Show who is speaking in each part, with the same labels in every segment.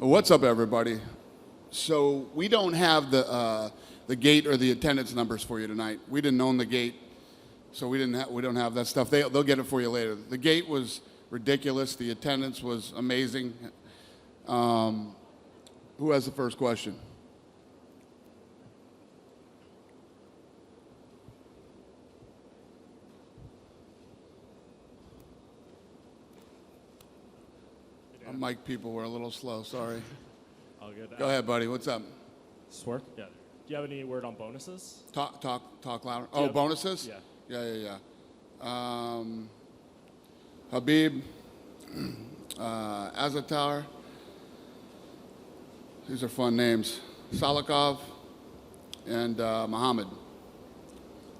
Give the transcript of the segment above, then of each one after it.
Speaker 1: What's up, everybody? So we don't have the gate or the attendance numbers for you tonight. We didn't own the gate, so we don't have that stuff. They'll get it for you later. The gate was ridiculous. The attendance was amazing. Who has the first question? Mic people were a little slow, sorry.
Speaker 2: All good.
Speaker 1: Go ahead, buddy. What's up?
Speaker 2: Does work? Yeah. Do you have any word on bonuses?
Speaker 1: Talk louder. Oh, bonuses?
Speaker 2: Yeah.
Speaker 1: Khabib, Azatar. These are fun names. Salikov and Muhammad.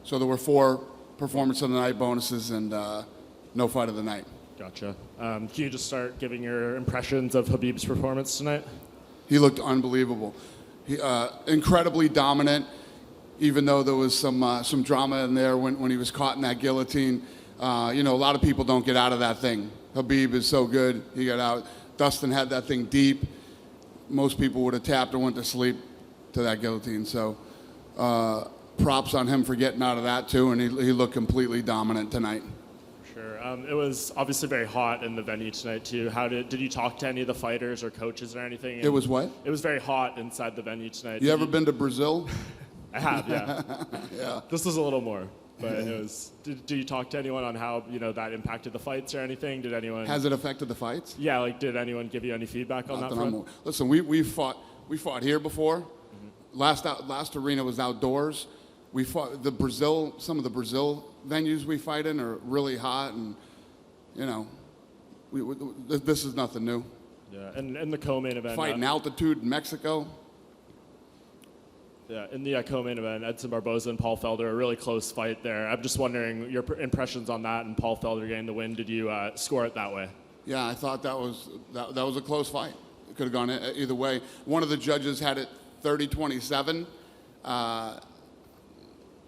Speaker 1: So there were 4 performance of the night bonuses and no fight of the night.
Speaker 2: Gotcha. Can you just start giving your impressions of Khabib's performance tonight?
Speaker 1: He looked unbelievable. He, incredibly dominant, even though there was some drama in there when he was caught in that guillotine. A lot of people don't get out of that thing. Khabib is so good. He got out. Dustin had that thing deep. Most people would have tapped or went to sleep to that guillotine. So props on him for getting out of that, too, and he looked completely dominant tonight.
Speaker 2: Sure. It was obviously very hot in the venue tonight, too. Did you talk to any of the fighters or coaches or anything?
Speaker 1: It was what?
Speaker 2: It was very hot inside the venue tonight.
Speaker 1: You ever been to Brazil?
Speaker 2: I have, yeah.
Speaker 1: Yeah.
Speaker 2: This was a little more, but it was. Did you talk to anyone on how that impacted the fights or anything? Did anyone?
Speaker 1: Has it affected the fights?
Speaker 2: Yeah, did anyone give you any feedback on that front?
Speaker 1: Listen, we fought here before. Mm-hmm. Last arena was outdoors. We fought some of the Brazil venues we fight in are really hot, and this is nothing new.
Speaker 2: Yeah, and the co-main event.
Speaker 1: Fighting altitude in Mexico.
Speaker 2: Yeah, in the co-main event, Edson Barboza and Paul Felder, a really close fight there. I'm just wondering your impressions on that and Paul Felder getting the win. Did you score it that way? Yeah,
Speaker 1: I thought that was a close fight. It could have gone either way. One of the judges had it 30-27.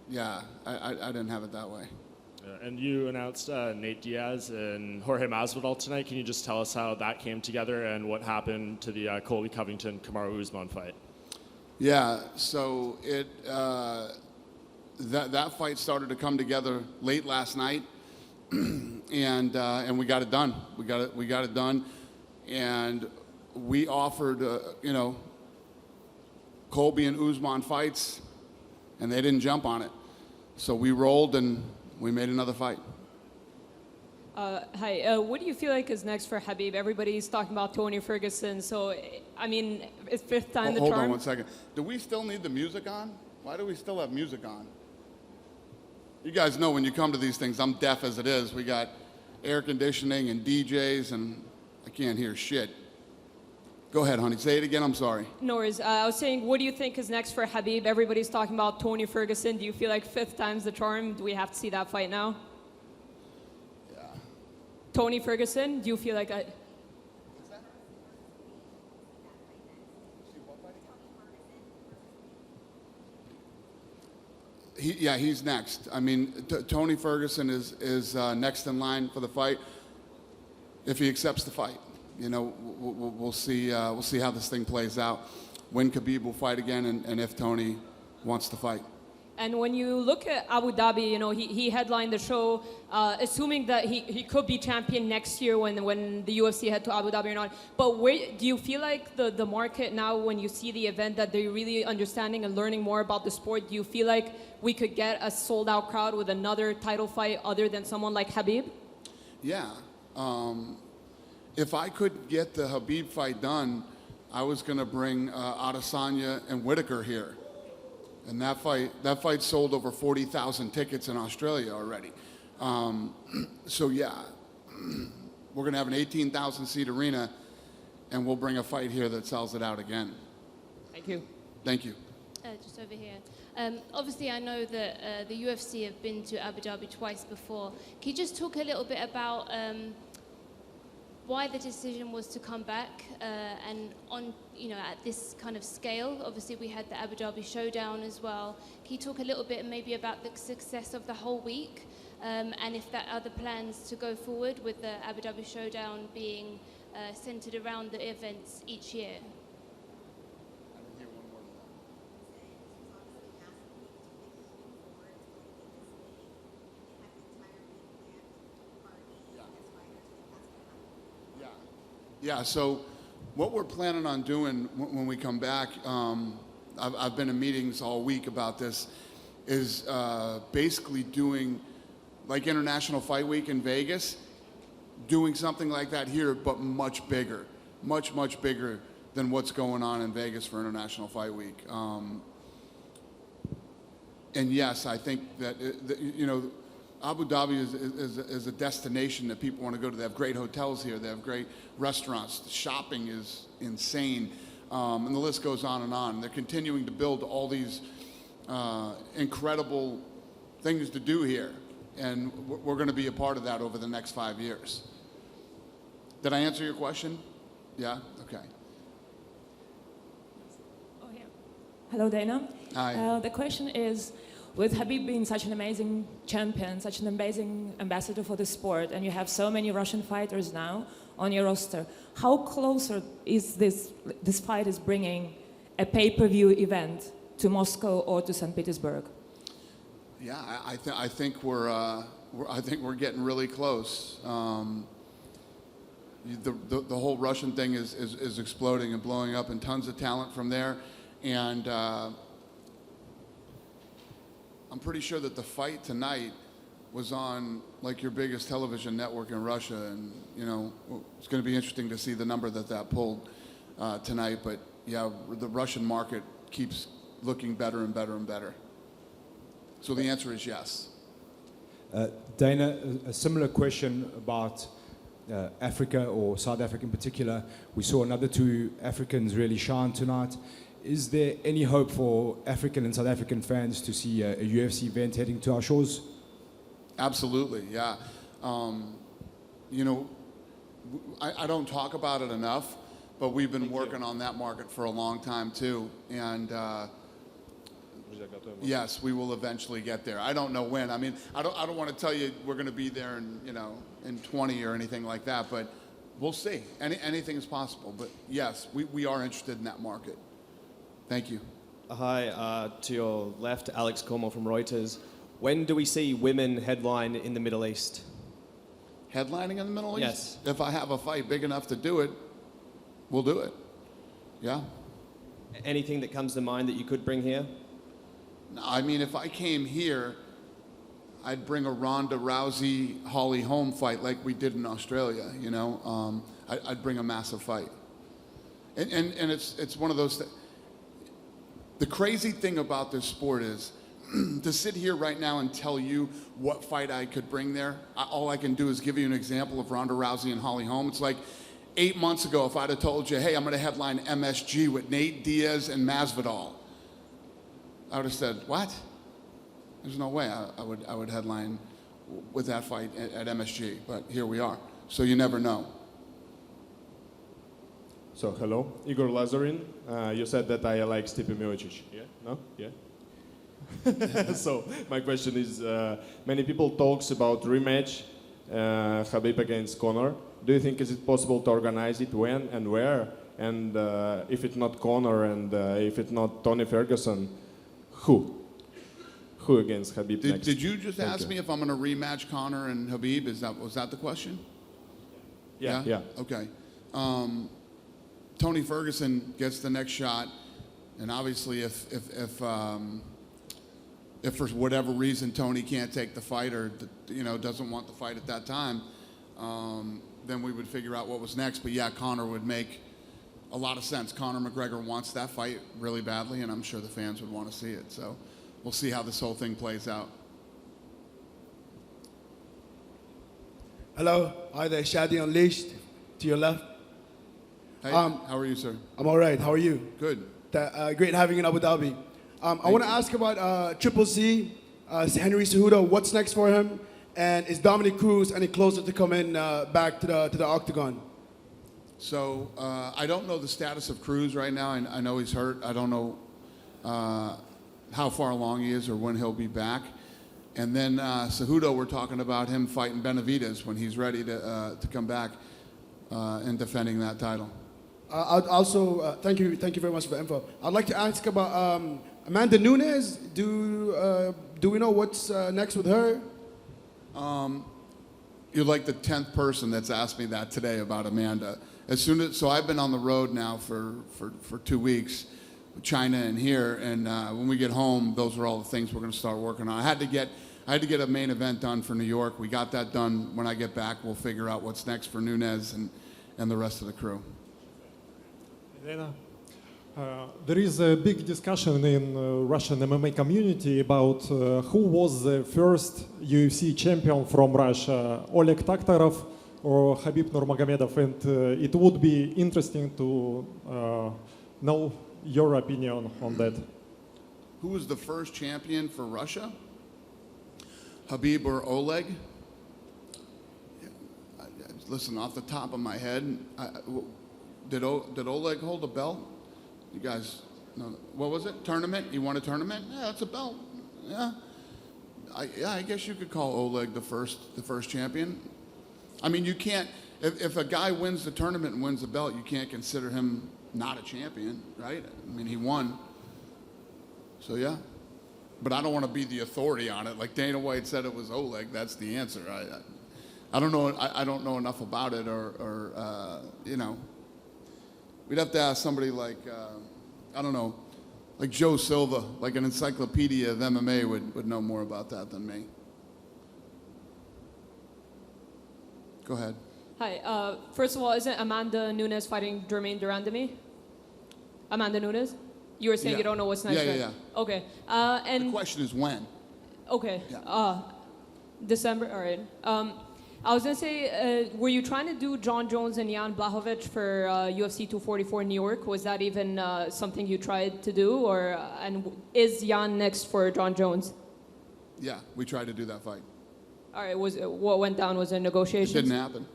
Speaker 1: Yeah, I didn't have it that way.
Speaker 2: Yeah, and you announced Nate Diaz and Jorge Masvidal tonight. Can you just tell us how that came together and what happened to the Colby Covington-Kamaru Usman fight?
Speaker 1: Yeah, so that fight started to come together late last night, and we got it done. We got it done, and we offered Colby and Usman fights, and they didn't jump on it. So we rolled and we made another fight.
Speaker 3: Hi, what do you feel like is next for Khabib? Everybody's talking about Tony Ferguson, so, I mean, it's 5th time the charm.
Speaker 1: Hold on 1 second. Do we still need the music on? Why do we still have music on? You guys know when you come to these things, I'm deaf as it is. We got air conditioning and DJs, and I can't hear shit. Go ahead, honey. Say it again. I'm sorry.
Speaker 3: No worries. I was saying, what do you think is next for Khabib? Everybody's talking about Tony Ferguson. Do you feel like 5th time's the charm? Do we have to see that fight now?
Speaker 1: Yeah.
Speaker 3: Tony Ferguson, do you feel like
Speaker 1: he's next. I mean, Tony Ferguson is next in line for the fight if he accepts the fight. We'll see how this thing plays out. When Khabib will fight again, and if Tony wants to fight.
Speaker 3: And when you look at Abu Dhabi, he headlined the show, assuming that he could be champion next year when the UFC head to Abu Dhabi or not. But do you feel like the market now, when you see the event, that they're really understanding and learning more about the sport? Do you feel like we could get a sold-out crowd with another title fight other than someone like Khabib?
Speaker 1: Yeah. If I could get the Khabib fight done, I was going to bring Adesanya and Whitaker here. And that fight sold over 40,000 tickets in Australia already. So yeah, we're going to have an 18,000 seat arena, and we'll bring a fight here that sells it out again.
Speaker 3: Thank you.
Speaker 1: Thank you.
Speaker 4: Just over here. Obviously, I know that the UFC have been to Abu Dhabi twice before. Can you just talk a little bit about why the decision was to come back and on, at this kind of scale? Obviously, we had the Abu Dhabi Showdown as well. Can you talk a little bit maybe about the success of the whole week and if there are other plans to go forward with the Abu Dhabi Showdown being centered around the events each year?
Speaker 1: Yeah, so what we're planning on doing when we come back, I've been in meetings all week about this, is basically doing like International Fight Week in Vegas, doing something like that here, but much bigger, much bigger than what's going on in Vegas for International Fight Week. And yes, I think that, Abu Dhabi is a destination that people want to go to. They have great hotels here. They have great restaurants. The shopping is insane. And the list goes on and on. They're continuing to build all these incredible things to do here. And we're going to be a part of that over the next 5 years. Did I answer your question? Yeah? Okay.
Speaker 5: Oh, yeah. Hello, Dana.
Speaker 1: Hi.
Speaker 5: The question is, with Khabib being such an amazing champion, such an amazing ambassador for the sport, and you have so many Russian fighters now on your roster, how closer is this fight is bringing a pay-per-view event to Moscow or to St. Petersburg?
Speaker 1: Yeah, I think we're getting really close. The whole Russian thing is exploding and blowing up, and tons of talent from there. And I'm pretty sure that the fight tonight was on like your biggest television network in Russia, and it's going to be interesting to see the number that pulled tonight. But yeah, the Russian market keeps looking better and better and better. So the answer is yes.
Speaker 6: Dana, a similar question about Africa, or South Africa in particular. We saw another two Africans really shine tonight. Is there any hope for African and South African fans to see a UFC event heading to our shores?
Speaker 1: Absolutely, yeah. I don't talk about it enough, but we've been working on that market for a long time too. And yes, we will eventually get there. I don't know when. I mean, I don't want to tell you we're going to be there in 20 or anything like that, but we'll see. Anything is possible. But yes, we are interested in that market. Thank you.
Speaker 7: Hi, to your left, Alex Como from Reuters. When do we see women headline in the Middle East?
Speaker 1: Headlining in the Middle East?
Speaker 7: Yes.
Speaker 1: If I have a fight big enough to do it, we'll do it. Yeah.
Speaker 7: Anything that comes to mind that you could bring here?
Speaker 1: No, I mean, if I came here, I'd bring a Ronda Rousey Holly Holm fight like we did in Australia. I'd bring a massive fight. And it's one of those things. The crazy thing about this sport is to sit here right now and tell you what fight I could bring there, all I can do is give you an example of Ronda Rousey and Holly Holm. It's like 8 months ago if I'd have told you, hey, I'm going to headline MSG with Nate Diaz and Masvidal. I would have said, what? There's no way I would headline with that fight at MSG, but here we are. So you never know.
Speaker 2: So hello, Igor Lazarin. You said that I like Stipe Miocic. Yeah? No? Yeah? So my question is, many people talks about rematch, Khabib against Conor. Do you think is it possible to organize it, when and where? And if it's not Conor and if it's not Tony Ferguson, who? Who against Khabib next?
Speaker 1: Did you just ask me if I'm going to rematch Conor and Khabib? Was that the question?
Speaker 2: Yeah.
Speaker 1: Okay. Tony Ferguson gets the next shot, and obviously if for whatever reason Tony can't take the fight or doesn't want the fight at that time, then we would figure out what was next. But yeah, Conor would make a lot of sense. Conor McGregor wants that fight really badly, and I'm sure the fans would want to see it. So we'll see how this whole thing plays out.
Speaker 8: Hello, hi there, Shadi Unleashed, to your left.
Speaker 1: Hey, how are you, sir?
Speaker 8: I'm all right, how are you?
Speaker 1: Good.
Speaker 8: Great having you in Abu Dhabi. I want to ask about Triple C, Henry Cejudo, what's next for him? And is Dominic Cruz any closer to coming back to the octagon?
Speaker 1: So I don't know the status of Cruz right now. I know he's hurt. I don't know how far along he is or when he'll be back. And then Cejudo, we're talking about him fighting Benavidez when he's ready to come back. in defending that title.
Speaker 8: I'd also, thank you very much for the info. I'd like to ask about Amanda Nunez. Do we know what's next with her?
Speaker 1: You're like the 10th person that's asked me that today about Amanda. So I've been on the road now for 2 weeks, China and here, and when we get home, those are all the things we're going to start working on. I had to get a main event done for New York. We got that done. When I get back, we'll figure out what's next for Nunez and the rest of the crew.
Speaker 9: Elena, there is a big discussion in Russian MMA community about who was the first UFC champion from Russia, Oleg Taktarov or Khabib Nurmagomedov, and it would be interesting to know your opinion on that.
Speaker 1: Who was the first champion for Russia? Khabib or Oleg? Listen, off the top of my head, did Oleg hold a belt? You guys know, what was it? Tournament? He won a tournament? Yeah, that's a belt. Yeah. I guess you could call Oleg the first champion. I mean, you can't, if a guy wins the tournament and wins the belt, you can't consider him not a champion, right? I mean, he won. So yeah. But I don't want to be the authority on it. Like Dana White said it was Oleg, that's the answer. I don't know. I don't know enough about it, or you know, we'd have to ask somebody like I don't know, like Joe Silva, like an encyclopedia of MMA would know more about that than me. Go ahead.
Speaker 3: Hi. First of all, isn't Amanda Nunez fighting Jermaine Durandamy? Amanda Nunez? You were saying
Speaker 1: Yeah.
Speaker 3: you don't know what's next.
Speaker 1: Yeah,
Speaker 3: right?
Speaker 1: yeah.
Speaker 3: Okay.
Speaker 1: The
Speaker 3: And
Speaker 1: question is when.
Speaker 3: okay.
Speaker 1: Yeah.
Speaker 3: December. All right. I was gonna say, were you trying to do John Jones and Jan Blachowicz for UFC 244 in New York? Was that even something you tried to do, or and is Jan next for John Jones?
Speaker 1: Yeah, we tried to do that fight.
Speaker 3: All right. What went down? Was it
Speaker 1: It
Speaker 3: negotiations?
Speaker 1: didn't happen.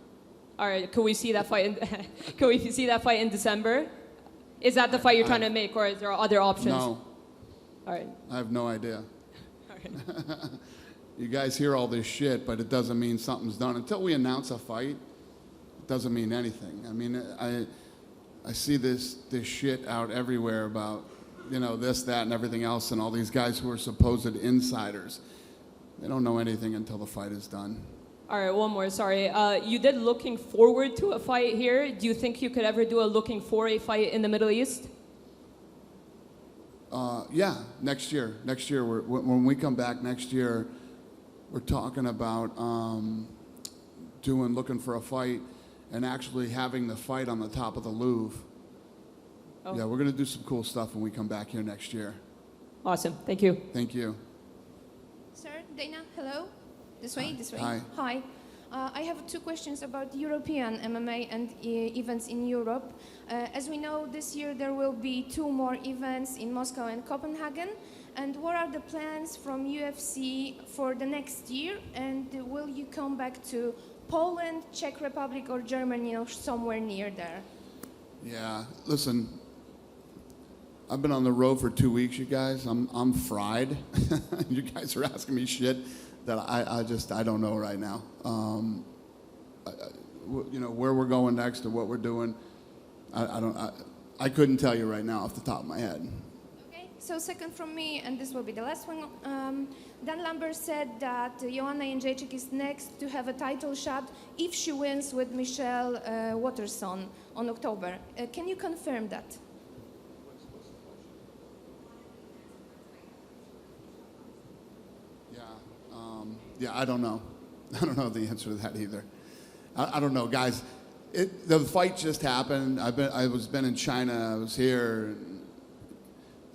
Speaker 3: All right. Could we see that fight? Could we see that fight in December? Is that the fight you're trying to make, or is there other options?
Speaker 1: No,
Speaker 3: All right.
Speaker 1: I have no idea.
Speaker 3: All right.
Speaker 1: You guys hear all this shit, but it doesn't mean something's done. Until we announce a fight, it doesn't mean anything. I mean, I see this shit out everywhere about, you know, this, that, and everything else, and all these guys who are supposed insiders. They don't know anything until the fight is done.
Speaker 3: All right, one more, sorry. You did looking forward to a fight here. Do you think you could ever do a looking for a fight in the Middle East?
Speaker 1: Yeah, next year. Next year, when we come back next year, we're talking about looking for a fight and actually having the fight on the top of the Louvre.
Speaker 3: Oh.
Speaker 1: Yeah, we're going to do some cool stuff when we come back here next year.
Speaker 3: Awesome, thank you.
Speaker 1: Thank you.
Speaker 10: Sir, Dana, hello. This way, this way.
Speaker 1: Hi.
Speaker 10: Hi. I have two questions about European MMA and events in Europe. As we know, this year there will be 2 more events in Moscow and Copenhagen. And what are the plans from UFC for the next year? And will you come back to Poland, Czech Republic, or Germany, or somewhere near there?
Speaker 1: Yeah, listen, I've been on the road for 2 weeks, you guys. I'm fried. You guys are asking me shit that I don't know right now. You know, where we're going next or what we're doing, I couldn't tell you right now off the top of my head.
Speaker 10: Okay, so second from me, and this will be the last one. Dan Lambert said that Joanna Jędrzejczyk is next to have a title shot if she wins with Michelle Waterson on October. Can you confirm that?
Speaker 1: Yeah, I don't know. I don't know the answer to that either. I don't know, guys. The fight just happened. I was been in China. I was here.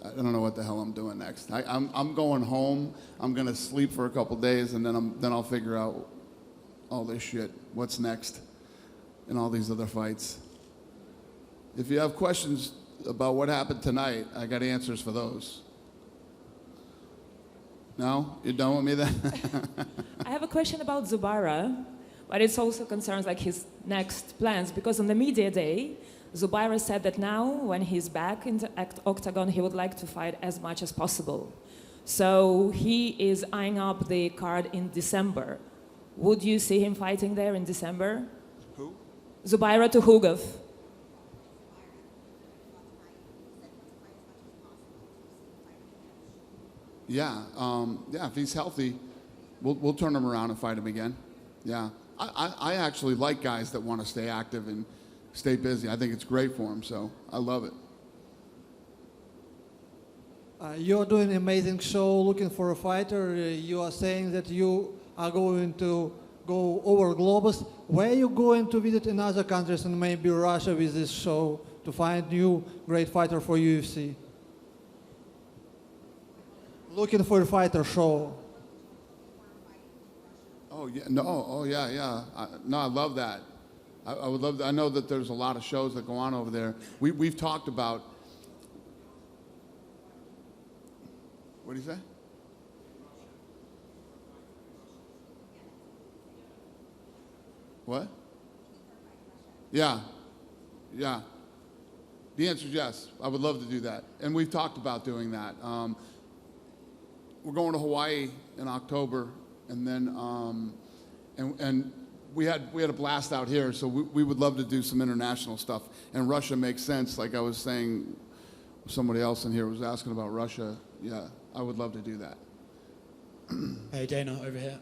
Speaker 1: I don't know what the hell I'm doing next. I'm going home. I'm gonna sleep for a couple days, and then I'll figure out all this shit. What's next, and all these other fights. If you have questions about what happened tonight, I got answers for those. No? You're done with me then?
Speaker 5: I have a question about Zubaira, but it also concerns like his next plans, because on the media day, Zubaira said that now, when he's back in the octagon, he would like to fight as much as possible. So he is eyeing up the card in December. Would you see him fighting there in December?
Speaker 1: Who?
Speaker 5: Zubaira Tukhugov.
Speaker 1: Yeah, yeah. If he's healthy, we'll turn him around and fight him again. Yeah, I actually like guys that want to stay active and stay busy. I think it's great for him, so I love it.
Speaker 11: You're doing an amazing show looking for a fighter. You are saying that you are going to go over globus. Where are you going to visit in other countries and maybe Russia with this show to find new great fighter for UFC? Looking for a fighter show.
Speaker 1: Oh yeah, no, oh yeah, yeah. No, I love that. I would love. I know that there's a lot of shows that go on over there. We've talked about. What do you say? What? Yeah, yeah. The answer is yes. I would love to do that, and we've talked about doing that. We're going to Hawaii in October, and then and we had a blast out here. So we would love to do some international stuff, and Russia makes sense. Like I was saying, somebody else in here was asking about Russia. Yeah, I would love to do that.
Speaker 12: Hey Dana, over here.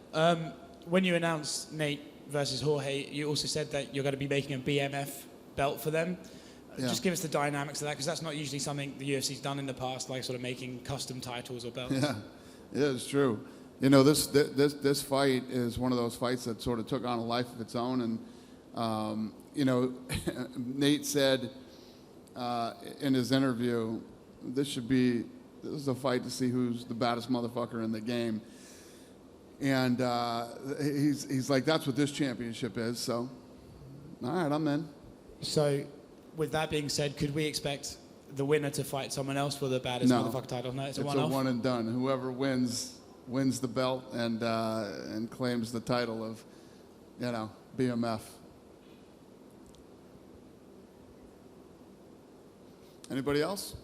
Speaker 12: When you announced Nate versus Jorge, you also said that you're going to be making a BMF belt for them.
Speaker 1: Yeah.
Speaker 12: Just give us the dynamics of that, because that's not usually something the UFC's done in the past, like sort of making custom titles or belts.
Speaker 1: Yeah, yeah, it's true. You know, this fight is one of those fights that sort of took on a life of its own, and you know, Nate said in his interview, this is a fight to see who's the baddest motherfucker in the game, and he's like, that's what this championship is. So, all right, I'm in.
Speaker 12: So, with that being said, could we expect the winner to fight someone else for the baddest motherfucker title? No, it's a one-off.
Speaker 1: It's a one and done. Whoever wins the belt and claims the title of, you know, BMF. Anybody else?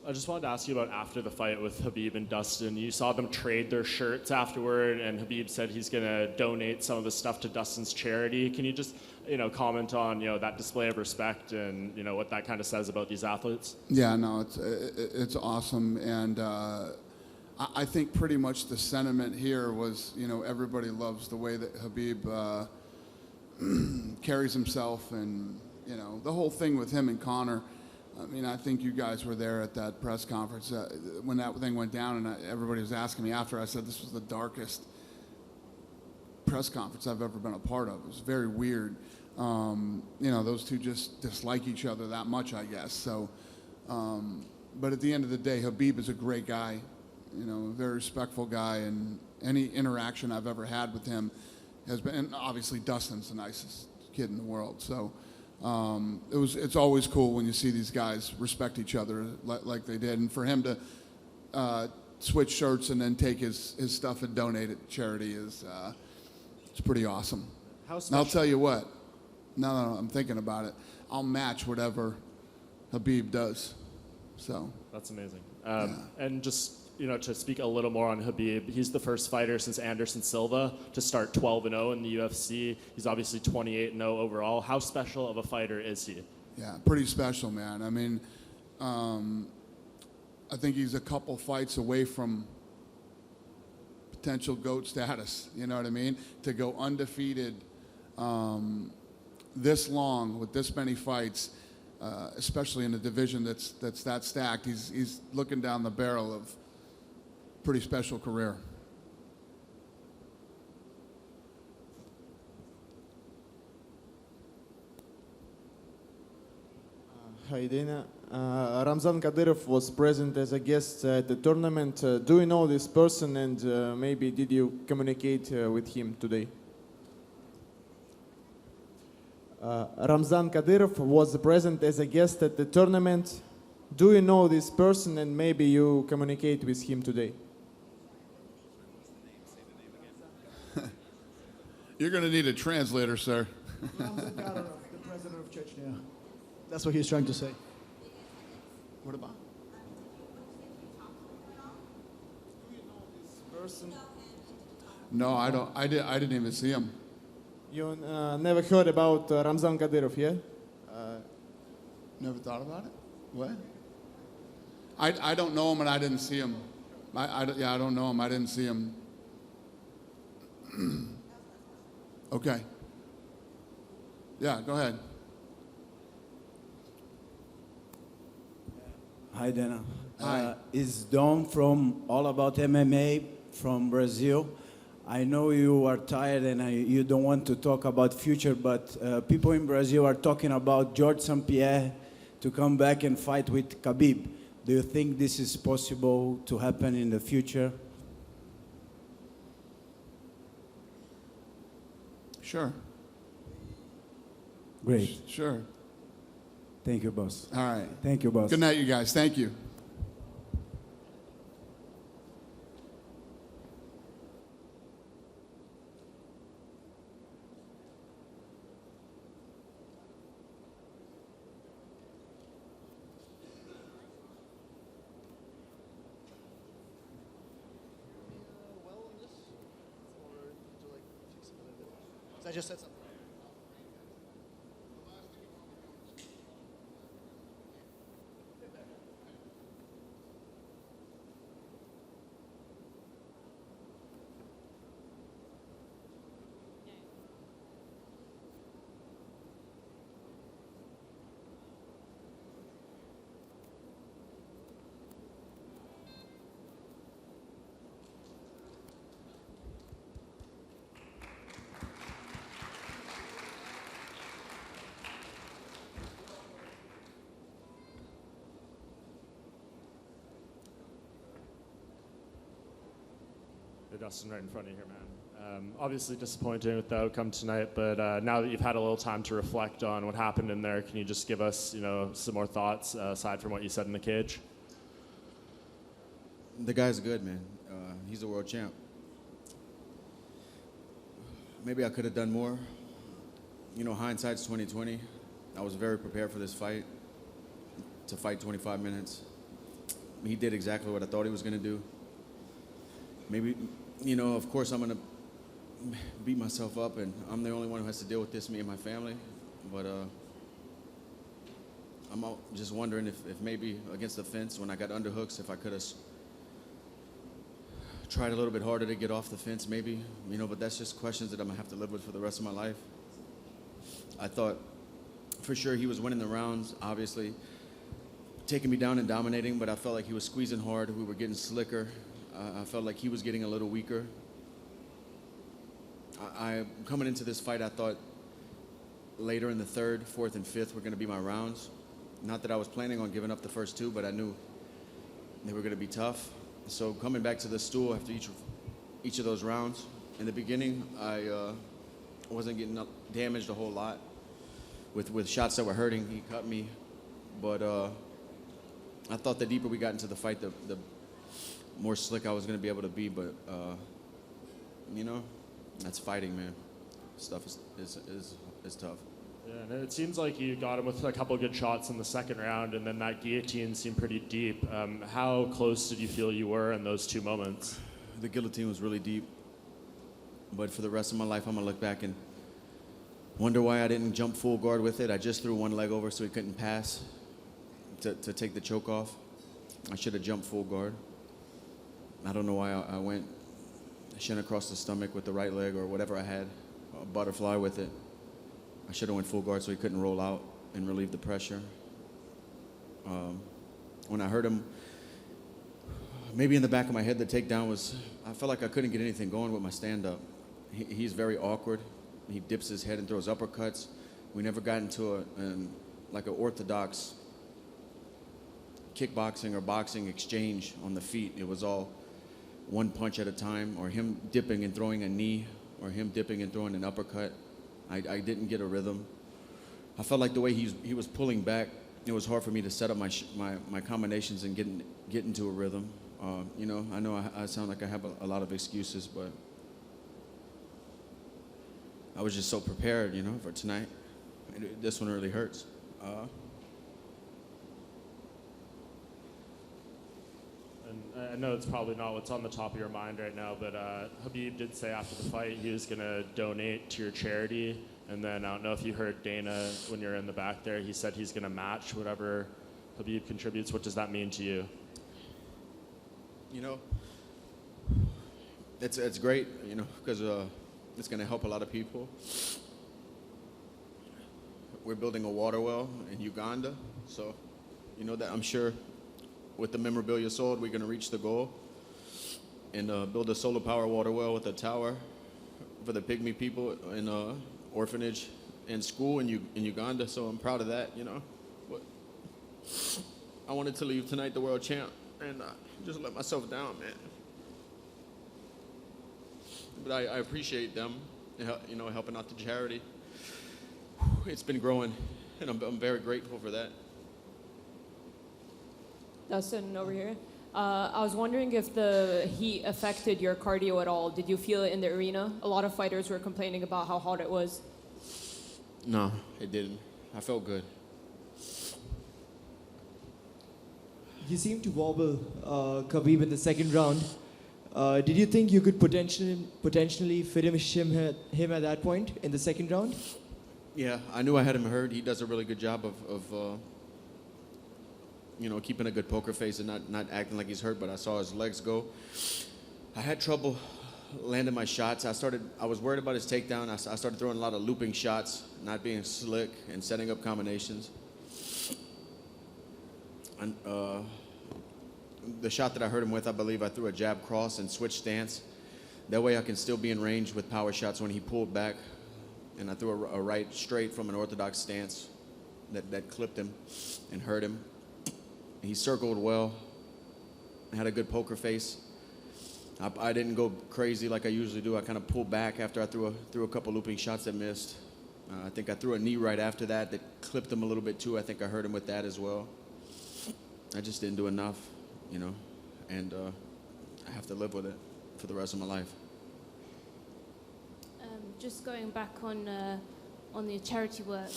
Speaker 13: I just wanted to ask you about after the fight with Khabib and Dustin. You saw them trade their shirts afterward, and Khabib said he's going to donate some of the stuff to Dustin's charity. Can you just, you know, comment on, you know, that display of respect and, you know, what that kind of says about these athletes?
Speaker 1: Yeah, no, it's awesome, and I think pretty much the sentiment here was, you know, everybody loves the way that Khabib carries himself, and, you know, the whole thing with him and Conor. I mean, I think you guys were there at that press conference when that thing went down, and everybody was asking me after. I said this was the darkest press conference I've ever been a part of. It was very weird. You know, those two just dislike each other that much, I guess. So, but at the end of the day, Khabib is a great guy, you know, a very respectful guy, and any interaction I've ever had with him has been, and obviously Dustin's the nicest kid in the world. So. It's always cool when you see these guys respect each other like they did, and for him to switch shirts and then take his stuff and donate it to charity is it's pretty awesome. And I'll tell you what, no, I'm thinking about it. I'll match whatever Khabib does. So
Speaker 13: that's amazing. And just, you know, to speak a little more on Khabib, he's the first fighter since Anderson Silva to start 12-0 in the UFC. He's obviously 28-0 overall. How special of a fighter is he?
Speaker 1: Yeah, pretty special, man. I mean, I think he's a couple fights away from potential GOAT status, you know what I mean? To go undefeated this long with this many fights, especially in a division that's that stacked, he's looking down the barrel of pretty special career.
Speaker 14: Hi Dana. Ramzan Kadyrov was present as a guest at the tournament. Do you know this person, and maybe did you communicate with him today? Ramzan Kadyrov was present as a guest at the tournament. Do you know this person, and maybe you communicate with him today?
Speaker 1: You're going to need a translator, sir.
Speaker 8: Ramzan Kadyrov, the president of Chechnya. That's what he's trying to say.
Speaker 1: What about? No, I don't. I didn't even see him.
Speaker 14: You never heard about Ramzan Kadyrov, yeah?
Speaker 1: Never thought about it. What? I don't know him and I didn't see him. I don't know him. I didn't see him. Okay. Yeah, go ahead.
Speaker 15: Hi, Dana.
Speaker 1: Hi.
Speaker 15: Is Dom from All About MMA from Brazil? I know you are tired and you don't want to talk about future, but people in Brazil are talking about George St. Pierre to come back and fight with Khabib. Do you think this is possible to happen in the future?
Speaker 1: Sure.
Speaker 15: Great.
Speaker 1: Sure.
Speaker 15: Thank you, boss.
Speaker 1: All right.
Speaker 15: Thank you, boss.
Speaker 1: Good night, you guys. Thank you.
Speaker 16: I just said something.
Speaker 13: Dustin, right in front of you here, man. Obviously disappointing with the outcome tonight, but now that you've had a little time to reflect on what happened in there, can you just give us, some more thoughts aside from what you said in the cage?
Speaker 17: The guy's good, man. He's a world champ. Maybe I could have done more. Hindsight's 20/20. I was very prepared for this fight, to fight 25 minutes. He did exactly what I thought he was going to do. Maybe, of course I'm going to beat myself up, and I'm the only one who has to deal with this, me and my family. But I'm just wondering if maybe against the fence, when I got underhooks, if I could have tried a little bit harder to get off the fence, maybe. But that's just questions that I'm going to have to live with for the rest of my life. I thought for sure he was winning the rounds, obviously, taking me down and dominating, but I felt like he was squeezing hard. We were getting slicker. I felt like he was getting a little weaker. Coming into this fight, I thought later in the third, fourth, and fifth were going to be my rounds. Not that I was planning on giving up the first two, but I knew they were going to be tough. So coming back to the stool after each of those rounds, in the beginning, I wasn't getting damaged a whole lot with shots that were hurting. He cut me, but I thought the deeper we got into the fight, the more slick I was going to be able to be, but that's fighting, man. Stuff is tough.
Speaker 13: Yeah, and it seems like you got him with a couple of good shots in the second round, and then that guillotine seemed pretty deep. How close did you feel you were in those two moments?
Speaker 17: The guillotine was really deep, but for the rest of my life, I'm going to look back and wonder why I didn't jump full guard with it. I just threw one leg over so he couldn't pass to take the choke off. I should have jumped full guard. I don't know why I went shin across the stomach with the right leg or whatever I had, a butterfly with it. I should have went full guard so he couldn't roll out and relieve the pressure. When I heard him, maybe in the back of my head, the takedown was, I felt like I couldn't get anything going with my stand-up. He's very awkward. He dips his head and throws uppercuts. We never got into an orthodox kickboxing or boxing exchange on the feet. It was all one punch at a time, or him dipping and throwing a knee, or him dipping and throwing an uppercut. I didn't get a rhythm. I felt like the way he was pulling back, it was hard for me to set up my combinations and get into a rhythm. I know I sound like I have a lot of excuses, but I was just so prepared, for tonight. This one really hurts.
Speaker 13: I know it's probably not what's on the top of your mind right now, but Khabib did say after the fight he was going to donate to your charity. And then I don't know if you heard Dana when you're in the back there, he said he's going to match whatever Khabib contributes. What does that mean to you?
Speaker 17: You know, it's great, you know, because it's going to help a lot of people. We're building a water well in Uganda, so you know that I'm sure with the memorabilia sold, we're going to reach the goal and build a solar power water well with a tower for the pygmy people in orphanage and school in Uganda. So I'm proud of that, you know. But I wanted to leave tonight the world champ and just let myself down, man. But I appreciate them, you know, helping out the charity. It's been growing, and I'm very grateful for that.
Speaker 3: Dustin, over here. I was wondering if the heat affected your cardio at all. Did you feel it in the arena? A lot of fighters were complaining about how hot it was.
Speaker 17: No, it didn't. I felt good.
Speaker 16: You seemed to wobble Khabib in the second round. Did you think you could potentially finish him at that point in the second round?
Speaker 17: Yeah, I knew I had him hurt. He does a really good job of you know, keeping a good poker face and not acting like he's hurt, but I saw his legs go. I had trouble landing my shots. I was worried about his takedown. I started throwing a lot of looping shots, not being slick and setting up combinations. And, the shot that I hurt him with, I believe I threw a jab cross and switch stance. That way I can still be in range with power shots when he pulled back. And I threw a right straight from an orthodox stance that clipped him and hurt him. He circled well, had a good poker face. I didn't go crazy like I usually do. I kind of pulled back after I threw a couple looping shots that missed. I think I threw a knee right after that clipped him a little bit too. I think I hurt him with that as well. I just didn't do enough, you know, and I have to live with it for the rest of my life.
Speaker 4: Just going back on the charity work,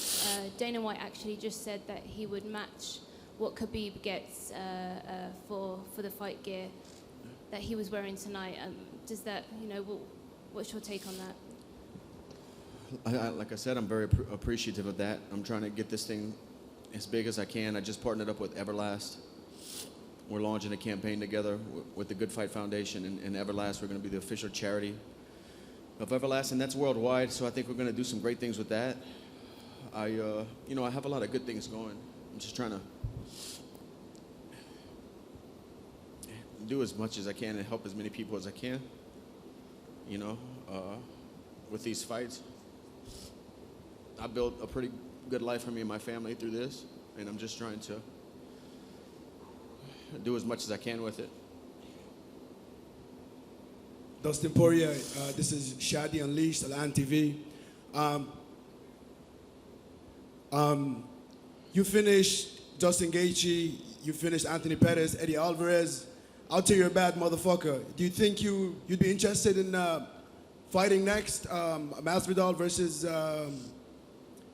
Speaker 4: Dana White actually just said that he would match what Khabib gets for the fight gear that he was wearing tonight. Does that, you know, what's your take on that?
Speaker 17: Like I said, I'm very appreciative of that. I'm trying to get this thing as big as I can. I just partnered up with Everlast. We're launching a campaign together with the Good Fight Foundation and Everlast. We're going to be the official charity of Everlast, and that's worldwide. So I think we're going to do some great things with that. You know, I have a lot of good things going. I'm just trying to do as much as I can and help as many people as I can, you know, with these fights. I built a pretty good life for me and my family through this, and I'm just trying to do as much as I can with it.
Speaker 8: Dustin Poirier, this is Shadi Unleashed, Alan TV. You finished Justin Gaethje, you finished Anthony Pettis, Eddie Alvarez. I'll tell you a bad motherfucker. Do you think you'd be interested in fighting next, Masvidal versus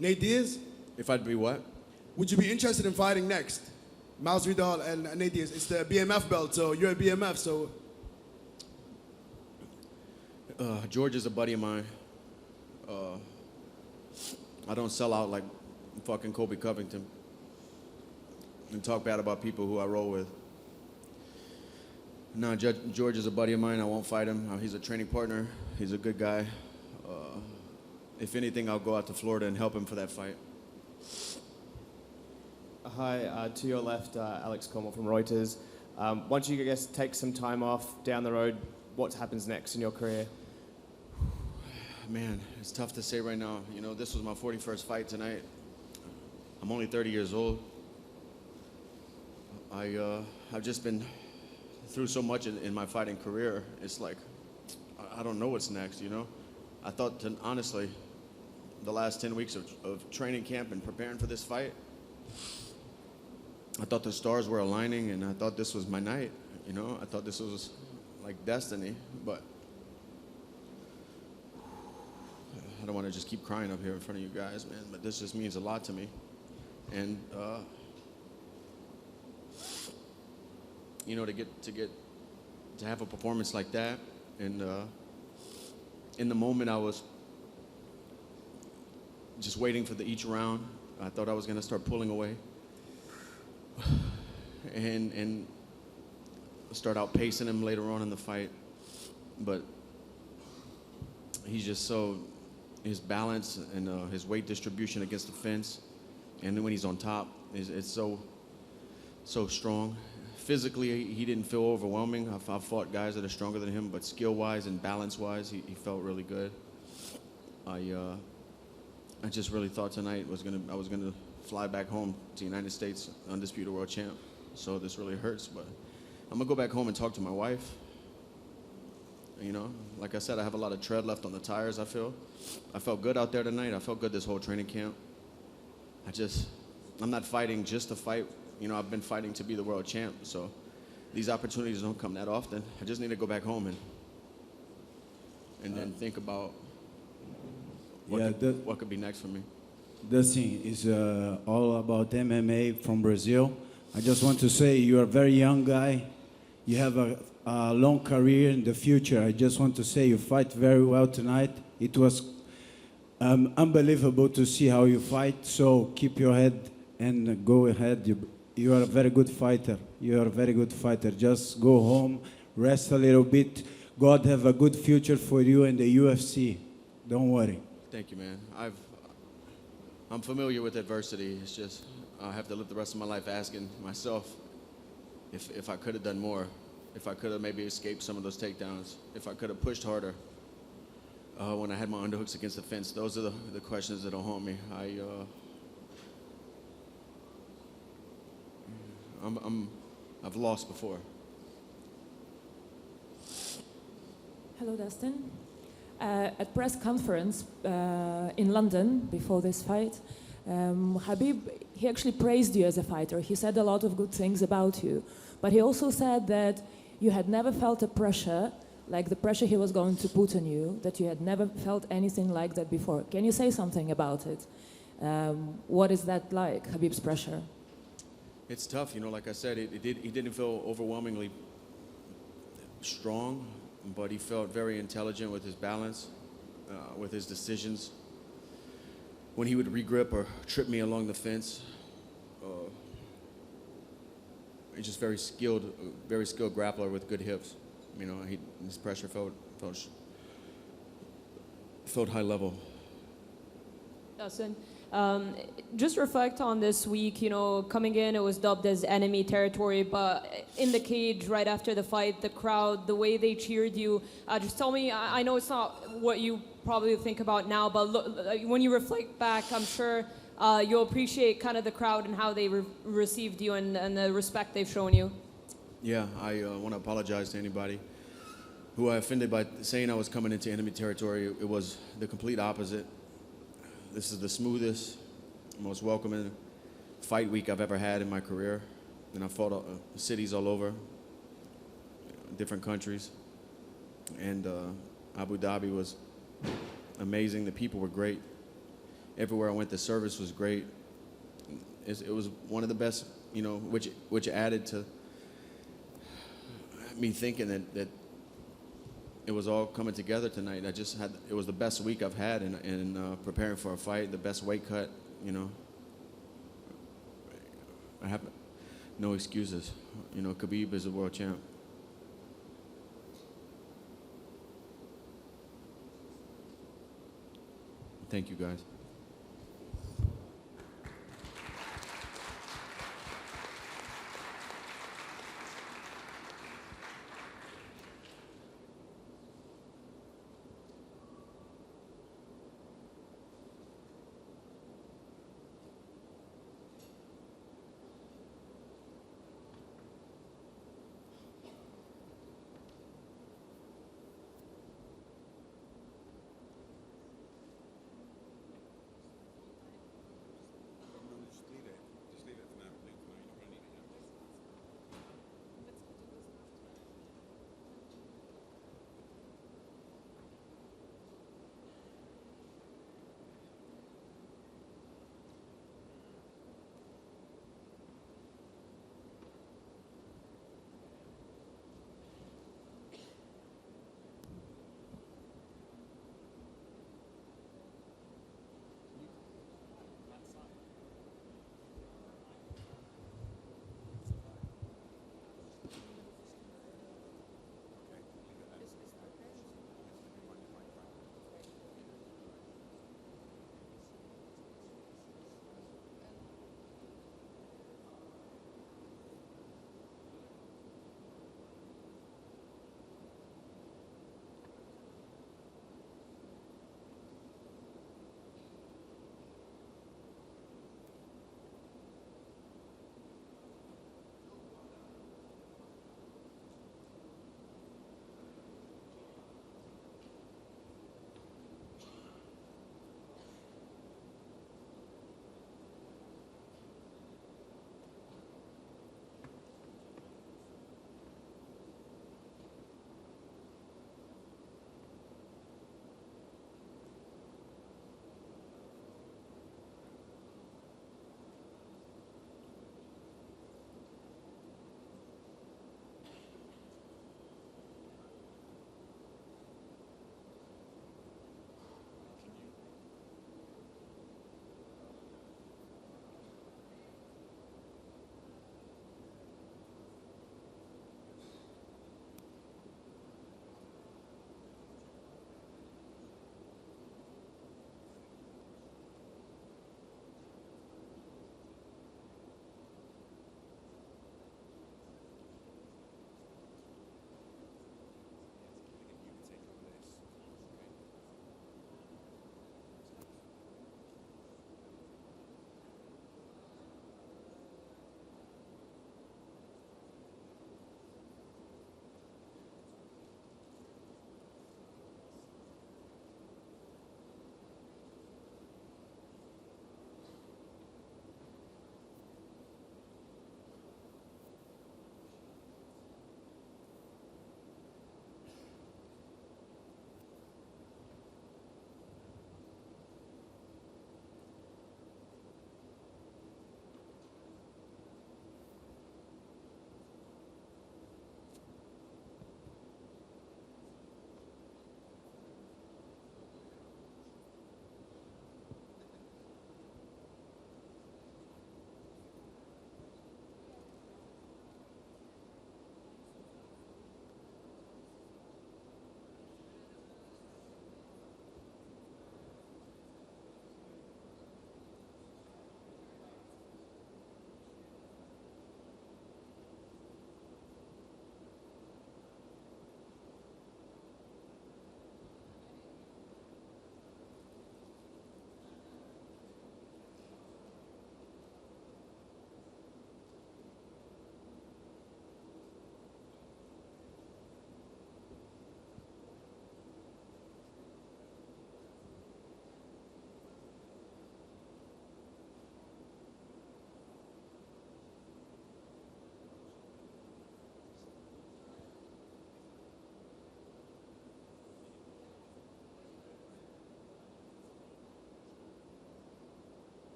Speaker 8: Nate Diaz?
Speaker 17: If I'd be what?
Speaker 8: Would you be interested in fighting next, Masvidal and Nate Diaz? It's the BMF belt, so you're a BMF, so.
Speaker 17: George is a buddy of mine. I don't sell out like fucking Kobe Covington and talk bad about people who I roll with. No, George is a buddy of mine. I won't fight him. He's a training partner. He's a good guy. If anything, I'll go out to Florida and help him for that fight.
Speaker 7: Hi, to your left, Alex Como from Reuters. Once you, I guess, take some time off down the road, what happens next in your career?
Speaker 17: Man, it's tough to say right now. You know, this was my 41st fight tonight. I'm only 30 years old. I've just been through so much in my fighting career. It's like, I don't know what's next, you know? I thought, honestly, the last 10 weeks of training camp and preparing for this fight, I thought the stars were aligning and I thought this was my night, you know? I thought this was like destiny, but I don't want to just keep crying up here in front of you guys, man, but this just means a lot to me. And, you know, to get to have a performance like that, and in the moment I was just waiting for each round. I thought I was going to start pulling away and start outpacing him later on in the fight, but he's just his balance and his weight distribution against the fence, and then when he's on top, it's so strong. Physically, he didn't feel overwhelming. I've fought guys that are stronger than him, but skill-wise and balance-wise, he felt really good. I just really thought tonight I was gonna fly back home to the United States, undisputed world champ. So this really hurts, but I'm gonna go back home and talk to my wife. You know, like I said, I have a lot of tread left on the tires. I felt good out there tonight. I felt good this whole training camp. I'm not fighting just to fight. You know, I've been fighting to be the world champ, so these opportunities don't come that often. I just need to go back home and then think about what could be next for me.
Speaker 15: Dustin is all about MMA from Brazil. I just want to say you are a very young guy. You have a long career in the future. I just want to say you fight very well tonight. It was unbelievable to see how you fight. So keep your head and go ahead. You are a very good fighter. You are a very good fighter. Just go home, rest a little bit. God have a good future for you in the UFC. Don't worry.
Speaker 17: Thank you, man. I'm familiar with adversity. It's just I have to live the rest of my life asking myself if I could have done more, if I could have maybe escaped some of those takedowns, if I could have pushed harder when I had my underhooks against the fence. Those are the questions that'll haunt me. I've lost before.
Speaker 5: Hello, Dustin. At press conference in London before this fight, Khabib, he actually praised you as a fighter. He said a lot of good things about you, but he also said that you had never felt a pressure like the pressure he was going to put on you, that you had never felt anything like that before. Can you say something about it? What is that like, Khabib's pressure?
Speaker 17: It's tough, you know, like I said, he didn't feel overwhelmingly strong, but he felt very intelligent with his balance, with his decisions. When he would regrip or trip me along the fence, he's just very skilled grappler with good hips. You know, his pressure felt high level.
Speaker 3: Dustin, just reflect on this week. You know, coming in, it was dubbed as enemy territory, but in the cage right after the fight, the crowd, the way they cheered you. Just tell me, I know it's not what you probably think about now, but when you reflect back, I'm sure you'll appreciate kind of the crowd and how they received you and the respect they've shown you.
Speaker 17: Yeah, I want to apologize to anybody who I offended by saying I was coming into enemy territory. It was the complete opposite. This is the smoothest, most welcoming fight week I've ever had in my career. And I fought cities all over, different countries. And Abu Dhabi was amazing. The people were great. Everywhere I went, the service was great. It was one of the best, you know, which added to me thinking that it was all coming together tonight. It was the best week I've had in preparing for a fight, the best weight cut, you know. I have no excuses. You know, Khabib is a world champ. Thank you, guys.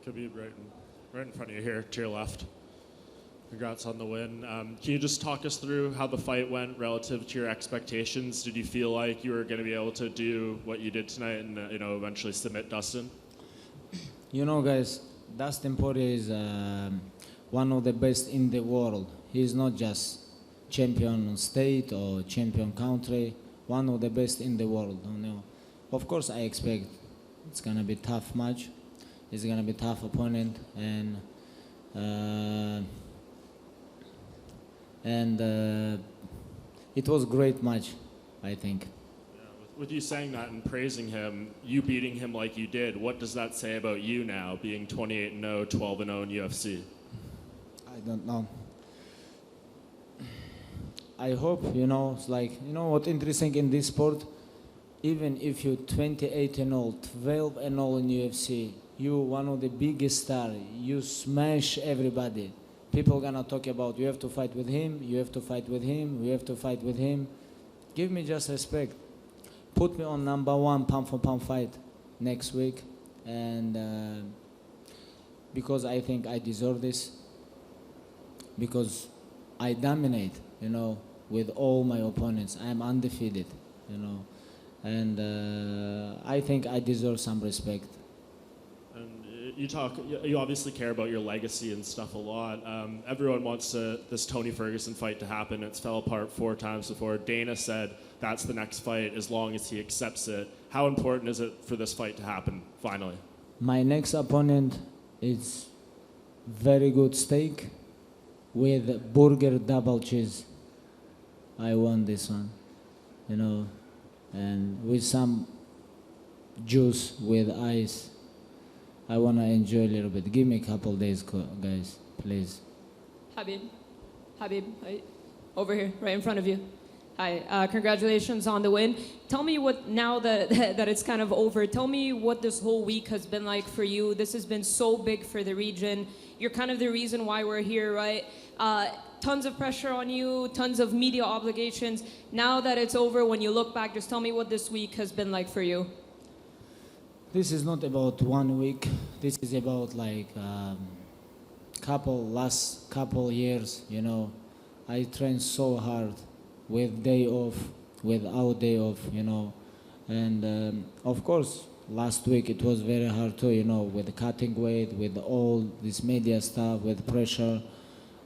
Speaker 13: Khabib, right in front of you here, to your left. Congrats on the win. Can you just talk us through how the fight went relative to your expectations? Did you feel like you were going to be able to do what you did tonight and eventually submit Dustin?
Speaker 18: You know, guys, Dustin Poirier is one of the best in the world. He's not just champion state or champion country, one of the best in the world. Of course, I expect it's gonna be a tough match. It's gonna be a tough opponent, and it was a great match, I think.
Speaker 13: With you saying that and praising him, you beating him like you did, what does that say about you now, being 28-0, 12-0 in UFC?
Speaker 18: I don't know. I hope, it's like, what interesting in this sport, even if you're 28-0, 12-0 in UFC, you one of the biggest stars, you smash everybody. People gonna talk about, you have to fight with him, you have to fight with him, you have to fight with him. Give me just respect. Put me on #1 pound for pound fight next week, and because I think I deserve this, because I dominate, with all my opponents. I'm undefeated, and I think I deserve some respect.
Speaker 13: You obviously care about your legacy and stuff a lot. Everyone wants this Tony Ferguson fight to happen. It's fell apart 4 times before. Dana said that's the next fight as long as he accepts it. How important is it for this fight to happen finally?
Speaker 18: My next opponent is very good steak with burger double cheese. I want this one, and with some juice with ice. I want to enjoy a little bit. Give me a couple days, guys, please.
Speaker 3: Khabib, over here, right in front of you. Hi, congratulations on the win. Tell me what, now that it's kind of over, tell me what this whole week has been like for you. This has been so big for the region. You're kind of the reason why we're here, right? Tons of pressure on you, tons of media obligations. Now that it's over, when you look back, just tell me what this week has been like for you.
Speaker 18: This is not about 1 week. This is about like last couple years, I trained so hard with day off, without day off, and of course, last week it was very hard too, with cutting weight, with all this media stuff, with pressure.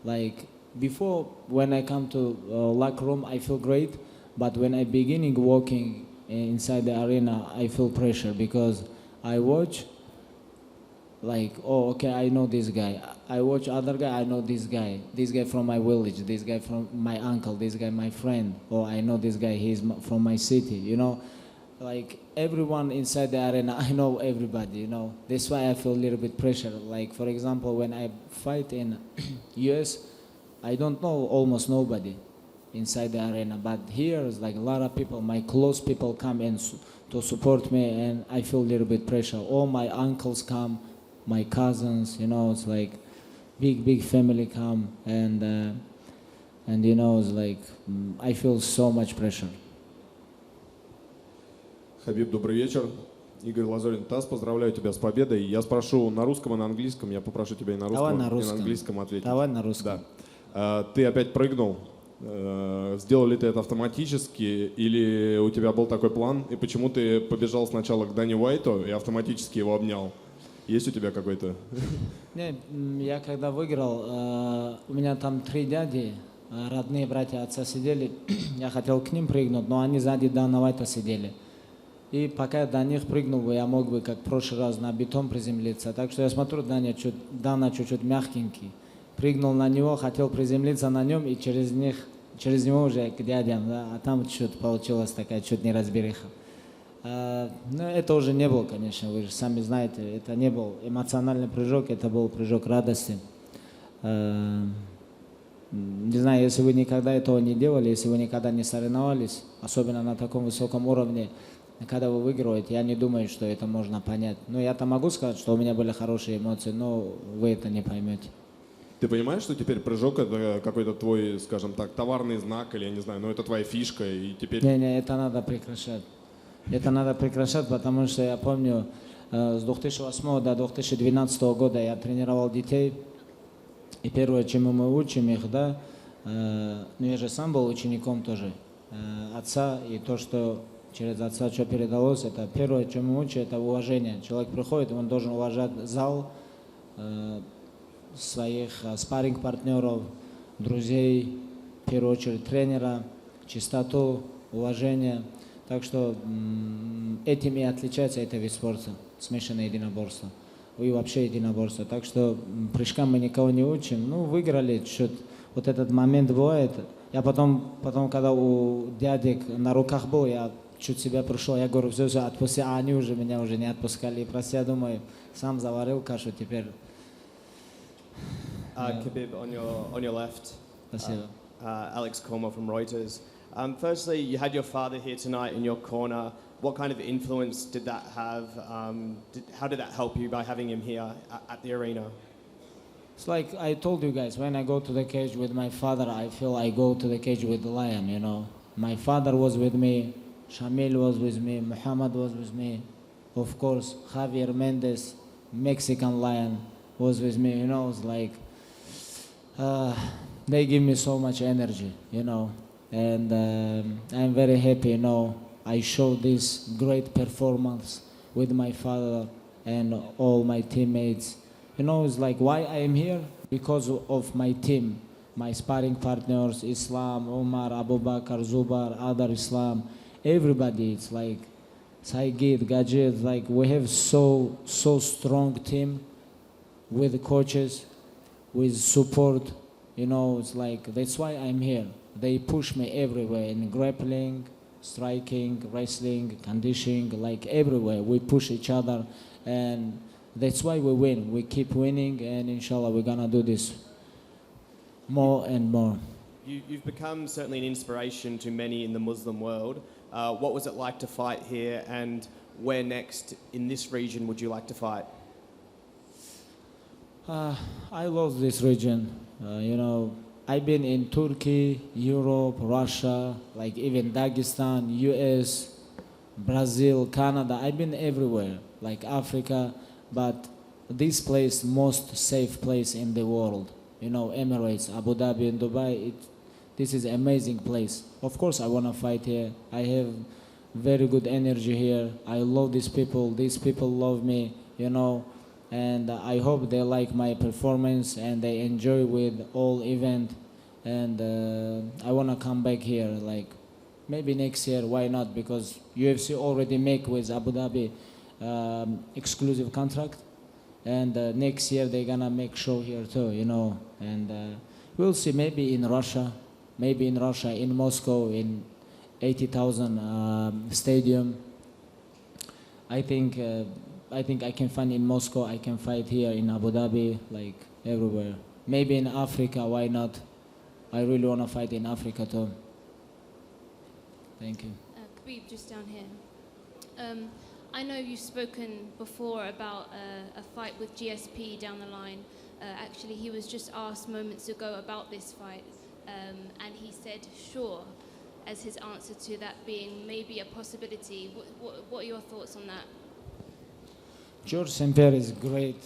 Speaker 18: Like before, when I come to locker room, I feel great, but when I beginning walking inside the arena, I feel pressure because I watch like, oh, okay, I know this guy. I watch other guy, I know this guy from my village, this guy from my uncle, this guy my friend, or I know this guy, he's from my city, like everyone inside the arena, I know everybody, That's why I feel a little bit pressure. Like, for example, when I fight in US, I don't know almost nobody inside the arena, but here is like a lot of people, my close people come in to support me, and I feel a little bit pressure. All my uncles come, my cousins, it's like big family come, and it's like I feel so much pressure.
Speaker 2: Хабиб, добрый вечер. Игорь Лазорин, ТАСС, поздравляю тебя с победой. Я спрошу на русском и на английском. Я попрошу тебя и на русском, и на английском ответить.
Speaker 18: Давай на русском.
Speaker 2: Да. Ты опять прыгнул. Сделал ли ты это автоматически, или у тебя был такой план, и почему ты побежал сначала к Дани Уайту и автоматически его обнял? Есть у тебя какой-то?
Speaker 18: Не, я когда выиграл, у меня там 3 дяди, родные братья отца сидели, я хотел к ним прыгнуть, но они сзади Дана Уайта сидели. И пока я до них прыгнул бы, я мог бы, как в прошлый раз, на бетон приземлиться. Так что я смотрю, Дана чуть-чуть мягенький. Прыгнул на него, хотел приземлиться на нем, и через него уже к дядям, да, а там чуть получилась такая чуть не разбериха. Но это уже не был, конечно, вы же сами знаете, это не был эмоциональный прыжок, это был прыжок радости. Не знаю, если вы никогда этого не делали, если вы никогда не соревновались, особенно на таком высоком уровне, когда вы выигрываете, я не думаю, что это можно понять. Но я-то могу сказать, что у меня были хорошие эмоции, но вы это не поймете.
Speaker 2: Ты понимаешь, что теперь прыжок это какой-то твой, скажем так, товарный знак, или я не знаю, но это твоя фишка, и теперь...
Speaker 18: Не, это надо прекращать. Это надо прекращать, потому что я помню, С 2008 до 2012 года я тренировал детей. И первое, чему мы учим их, да, ну я же сам был учеником тоже отца, и то, что через отца что передалось, это первое, чему мы учим, это уважение. Человек приходит, он должен уважать зал, своих спарринг-партнеров, друзей, в первую очередь тренера, чистоту, уважение. Так что этим и отличается это вид спорта, смешанное единоборство. И вообще единоборство. Так что прыжкам мы никого не учим. Ну, выиграли чуть. Вот этот момент бывает. Я потом, когда у дядек на руках был, я чуть себя пришел, я говорю, все, отпусти. А они уже меня уже не отпускали. И просто я думаю, сам заварил кашу теперь.
Speaker 7: Khabib, on your left.
Speaker 18: Спасибо.
Speaker 7: Alex Como from Reuters. Firstly, you had your father here tonight in your corner. What kind of influence did that have? How did that help you by having him here at the arena?
Speaker 18: It's like I told you guys, when I go to the cage with my father, I feel I go to the cage with the lion, you know. My father was with me, Shamil was with me, Muhammad was with me. Of course, Javier Mendez, Mexican lion, was with me, you know. It's like, they give me so much energy, you know. And I'm very happy, you know. I showed this great performance with my father and all my teammates. You know, it's like why I am here? Because of my team, my sparring partners, Islam, Omar, Abu Bakr, Zubar, other Islam, everybody. It's like Saigid, Gajid, like we have so strong team with coaches, with support. You know, it's like that's why I'm here. They push me everywhere in grappling, striking, wrestling, conditioning, like everywhere. We push each other, and that's why we win. We keep winning, and inshallah we're gonna do this more and more.
Speaker 7: You've become certainly an inspiration to many in the Muslim world. What was it like to fight here, and where next in this region would you like to fight?
Speaker 18: I love this region. You know, I've been in Turkey, Europe, Russia, like even Dagestan, US, Brazil, Canada. I've been everywhere, like Africa, but this place, most safe place in the world. You know, Emirates, Abu Dhabi and Dubai, this is an amazing place. Of course I want to fight here. I have very good energy here. I love these people love me, you know. And I hope they like my performance and they enjoy with all event. And I want to come back here, like maybe next year. Why not? Because UFC already make with Abu Dhabi exclusive contract, and next year they're gonna make show here too, you know. And we'll see. Maybe in Russia, in Moscow, in 80,000 stadium. I think I can find in Moscow, I can fight here in Abu Dhabi, like everywhere. Maybe in Africa, why not? I really want to fight in Africa too. Thank you.
Speaker 4: Khabib, just down here. I know you've spoken before about a fight with GSP down the line. Actually, he was just asked moments ago about this fight, and he said sure, as his answer to that being maybe a possibility. What are your thoughts on that?
Speaker 18: George St. Pierre is great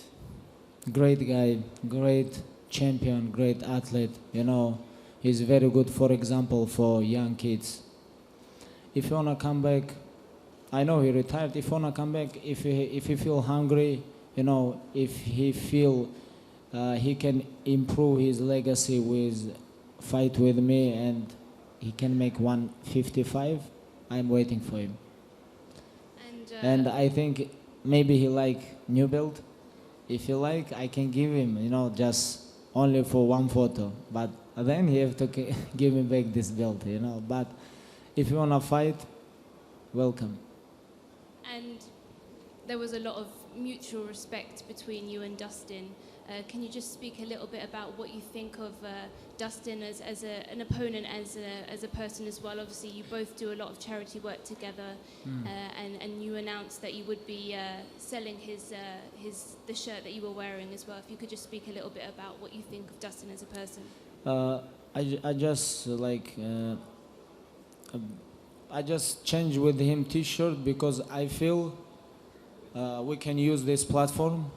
Speaker 18: guy, great champion, great athlete, you know. He's very good, for example, for young kids. If you want to come back, I know he retired. If you want to come back, if he feel hungry, you know, if he feel he can improve his legacy with fight with me and he can make 155, I'm waiting for him. And I think maybe he like new belt. If you like, I can give him, you know, just only for one photo. But then he have to give me back this belt, you know. But if you want to fight, welcome.
Speaker 4: And there was a lot of mutual respect between you and Dustin. Can you just speak a little bit about what you think of Dustin as an opponent, as a person as well? Obviously, you both do a lot of charity work together, and you announced that you would be selling the shirt that you were wearing as well. If you could just speak a little bit about what you think of Dustin as a person.
Speaker 18: I just changed with him T-shirt because I feel we can use this platform,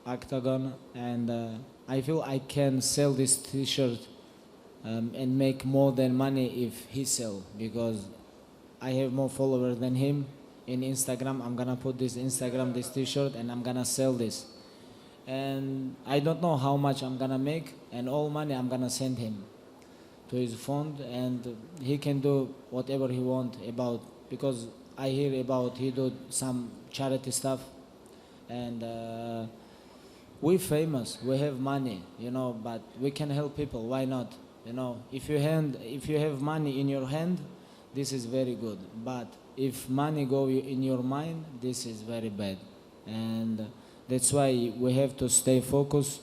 Speaker 18: Octagon, and I feel I can sell this T-shirt and make more than money if he sell, because I have more followers than him. In Instagram, I'm gonna put this T-shirt, and I'm gonna sell this. And I don't know how much I'm gonna make, and all money I'm gonna send him to his fund, and he can do whatever he want about, because I hear about he do some charity stuff, and we famous, we have money, you know, but we can help people. Why not? You know, if you have money in your hand, this is very good. But if money go in your mind, this is very bad, and that's why we have to stay focused,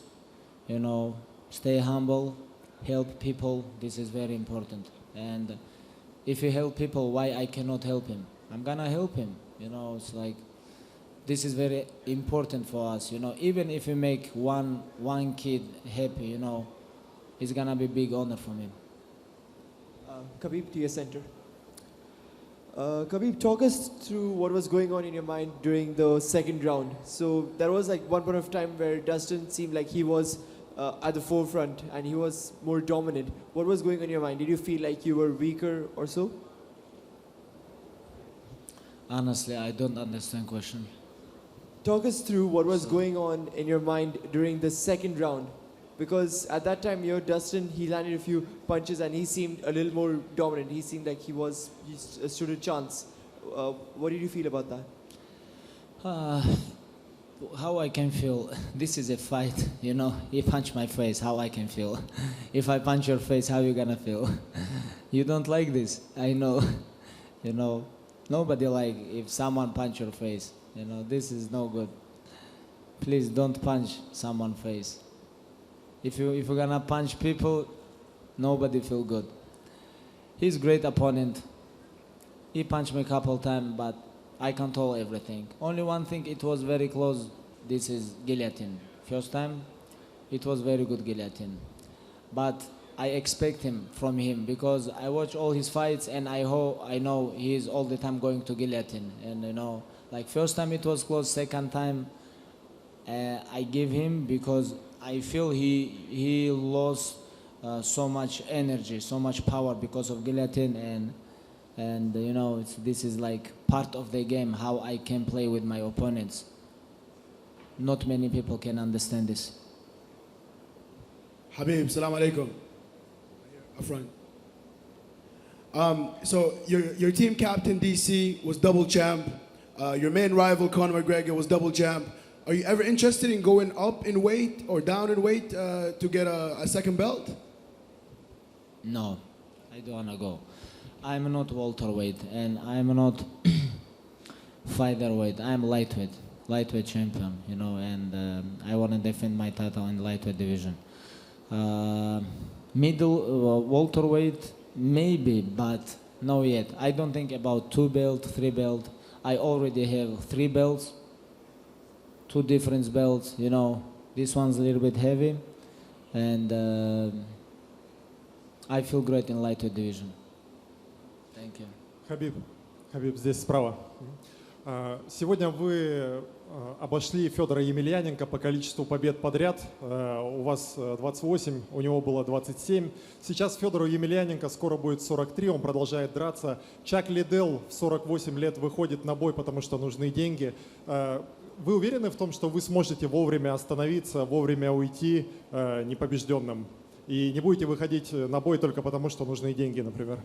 Speaker 18: you know, stay humble, help people. This is very important. And if you help people, why I cannot help him? I'm gonna help him. You know, it's like, this is very important for us. You know, even if you make one kid happy, you know, it's gonna be big honor for me.
Speaker 16: Khabib, to your center. Khabib, talk us through what was going on in your mind during the second round. So there was like one point of time where Dustin seemed like he was at the forefront and he was more dominant. What was going on in your mind? Did you feel like you were weaker or so?
Speaker 18: Honestly, I don't understand question.
Speaker 16: Talk us through what was going on in your mind during the second round. Because at that time, Dustin, he landed a few punches and he seemed a little more dominant. He seemed like he stood a chance. What did you feel about that?
Speaker 18: How I can feel? This is a fight, you know. You punch my face, how I can feel? If I punch your face, how you gonna feel? You don't like this, I know. You know, nobody like if someone punch your face. You know, this is no good. Please don't punch someone's face. If you're gonna punch people, nobody feel good. He's great opponent. He punched me a couple times, but I control everything. Only one thing, it was very close. This is guillotine. First time, it was very good guillotine. But I expect from him because I watch all his fights and I know he is all the time going to guillotine. And you know, like first time it was close, second time I give him because I feel he lost so much energy, so much power because of guillotine, and you know, this is like part of the game, how I can play with my opponents. Not many people can understand this.
Speaker 8: Habib, salam alaikum. Up front. So your team captain DC was double champ. Your main rival Conor McGregor was double champ. Are you ever interested in going up in weight or down in weight to get a second belt?
Speaker 18: No, I don't wanna go. I'm not welterweight and I'm not featherweight. I'm lightweight champion, you know, and I wanna defend my title in lightweight division. Middle welterweight, maybe, but no yet. I don't think about 2 belt, 3 belt. I already have 3 belts. 2 different belts, you know. This one's a little bit heavy, and I feel great in lightweight division. Thank you.
Speaker 9: Хабиб, здесь справа. Сегодня вы обошли Федора Емельяненко по количеству побед подряд. У вас 28, у него было 27. Сейчас Федору Емельяненко скоро будет 43, он продолжает драться. Чак Лиддell в 48 лет выходит на бой, потому что нужны деньги. Вы уверены в том, что вы сможете вовремя остановиться, вовремя уйти непобежденным? И не будете выходить на бой только потому, что нужны деньги, например?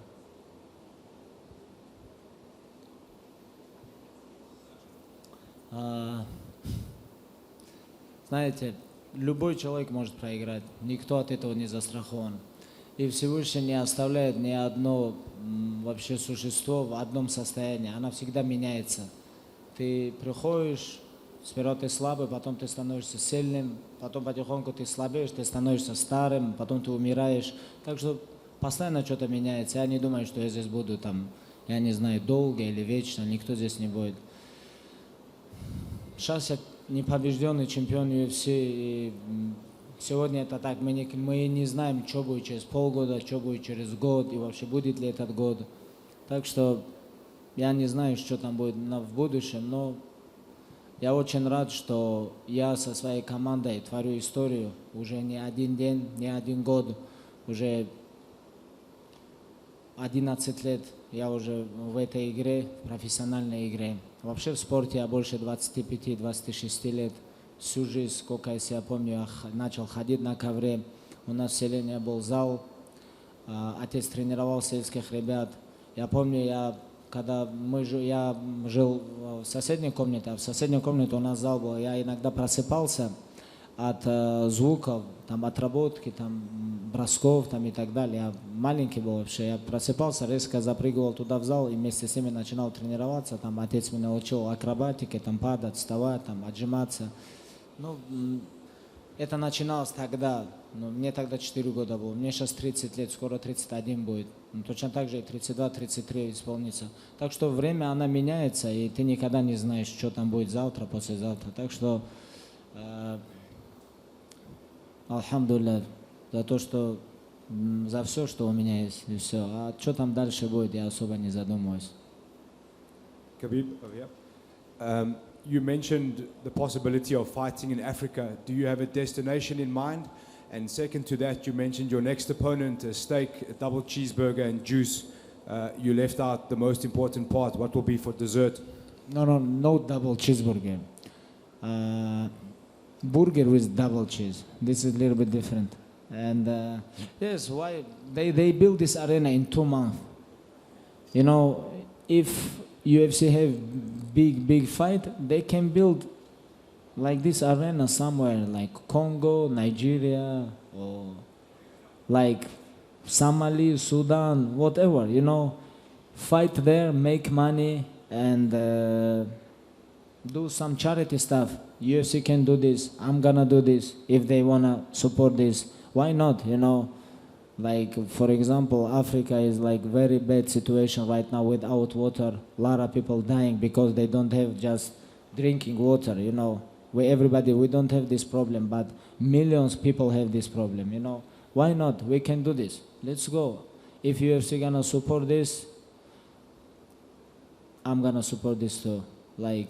Speaker 18: Знаете, любой человек может проиграть, никто от этого не застрахован. И Всевышний не оставляет ни одно вообще существо в одном состоянии, оно всегда меняется. Ты приходишь, сперва ты слабый, потом ты становишься сильным, потом потихоньку ты слабеешь, ты становишься старым, потом ты умираешь. Так что постоянно что-то меняется. Я не думаю, что я здесь буду там, я не знаю, долго или вечно, никто здесь не будет. Сейчас я непобежденный чемпион UFC, и сегодня это так, мы не знаем, что будет через полгода, что будет через год, и вообще будет ли этот год. Так что я не знаю, что там будет в будущем, но Я очень рад, что я со своей командой творю историю уже не один день, не один год, уже 11 лет я уже в этой игре, в профессиональной игре. Вообще в спорте я больше 25-26 лет. Всю жизнь, сколько я себя помню, я начал ходить на ковре. У нас в селении был зал, отец тренировал сельских ребят. Я помню, я жил в соседней комнате, а в соседней комнате у нас зал был. Я иногда просыпался от звуков, там, отработки, там, бросков там, и так далее. Я маленький был вообще. Я просыпался, резко запрыгивал туда в зал и вместе с ними начинал тренироваться. Там, отец меня учил акробатике, там, падать, вставать, там, отжиматься. Ну, это начиналось тогда. Ну, мне тогда 4 года было. Мне сейчас 30 лет, скоро 31 будет. Ну, точно так же и 32-33 исполнится. Так что время, оно меняется, и ты никогда не знаешь, что там будет завтра, послезавтра. Так что, алхамдулилля, за то, что за все, что у меня есть, и все. А что там дальше будет, я особо не задумываюсь.
Speaker 6: Khabib, over here. You mentioned the possibility of fighting in Africa. Do you have a destination in mind? And second to that, you mentioned your next opponent, a steak, a double cheeseburger and juice. You left out the most important part. What will be for dessert?
Speaker 18: No double cheeseburger. Burger with double cheese. This is a little bit different. And yes, why they built this arena in 2 months. You know, if UFC have big fight, they can build like this arena somewhere like Congo, Nigeria, or like Somali, Sudan, whatever, you know. Fight there, make money, and do some charity stuff. UFC can do this, I'm gonna do this. If they wanna support this, why not, you know? Like, for example, Africa is like very bad situation right now without water. A lot of people dying because they don't have just drinking water, you know. We don't have this problem, but millions of people have this problem, you know. Why not? We can do this. Let's go. If UFC gonna support this, I'm gonna support this too. Like,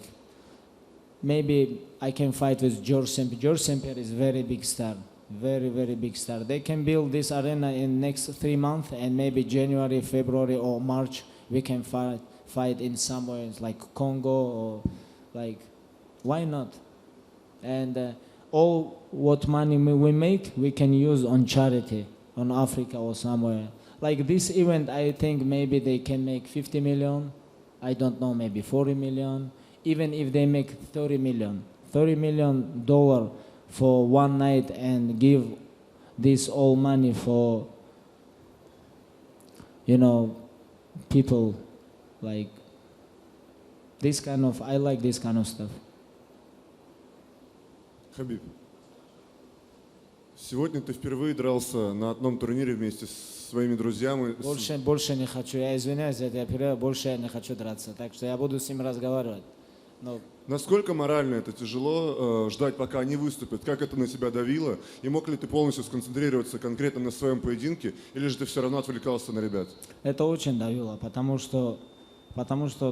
Speaker 18: maybe I can fight with George St. Pierre. George St. Pierre is very big star. Very, very big star. They can build this arena in next 3 months, and maybe January, February, or March we can fight in somewhere like Congo or like, why not? And all what money we make, we can use on charity, on Africa or somewhere. Like this event, I think maybe they can make 50 million. I don't know, maybe 40 million. Even if they make $30 million for one night and give this all money for, you know, people like this kind of, I like this kind of stuff.
Speaker 19: Khabib, сегодня ты впервые дрался на одном турнире вместе с своими друзьями.
Speaker 18: Больше не хочу, я извиняюсь, это я первый, больше я не хочу драться, так что я буду с ним разговаривать. Но...
Speaker 19: Насколько морально это тяжело ждать, пока они выступят? Как это на тебя давило? И мог ли ты полностью сконцентрироваться конкретно на своем поединке, или же ты все равно отвлекался на ребят?
Speaker 18: Это очень давило, потому что,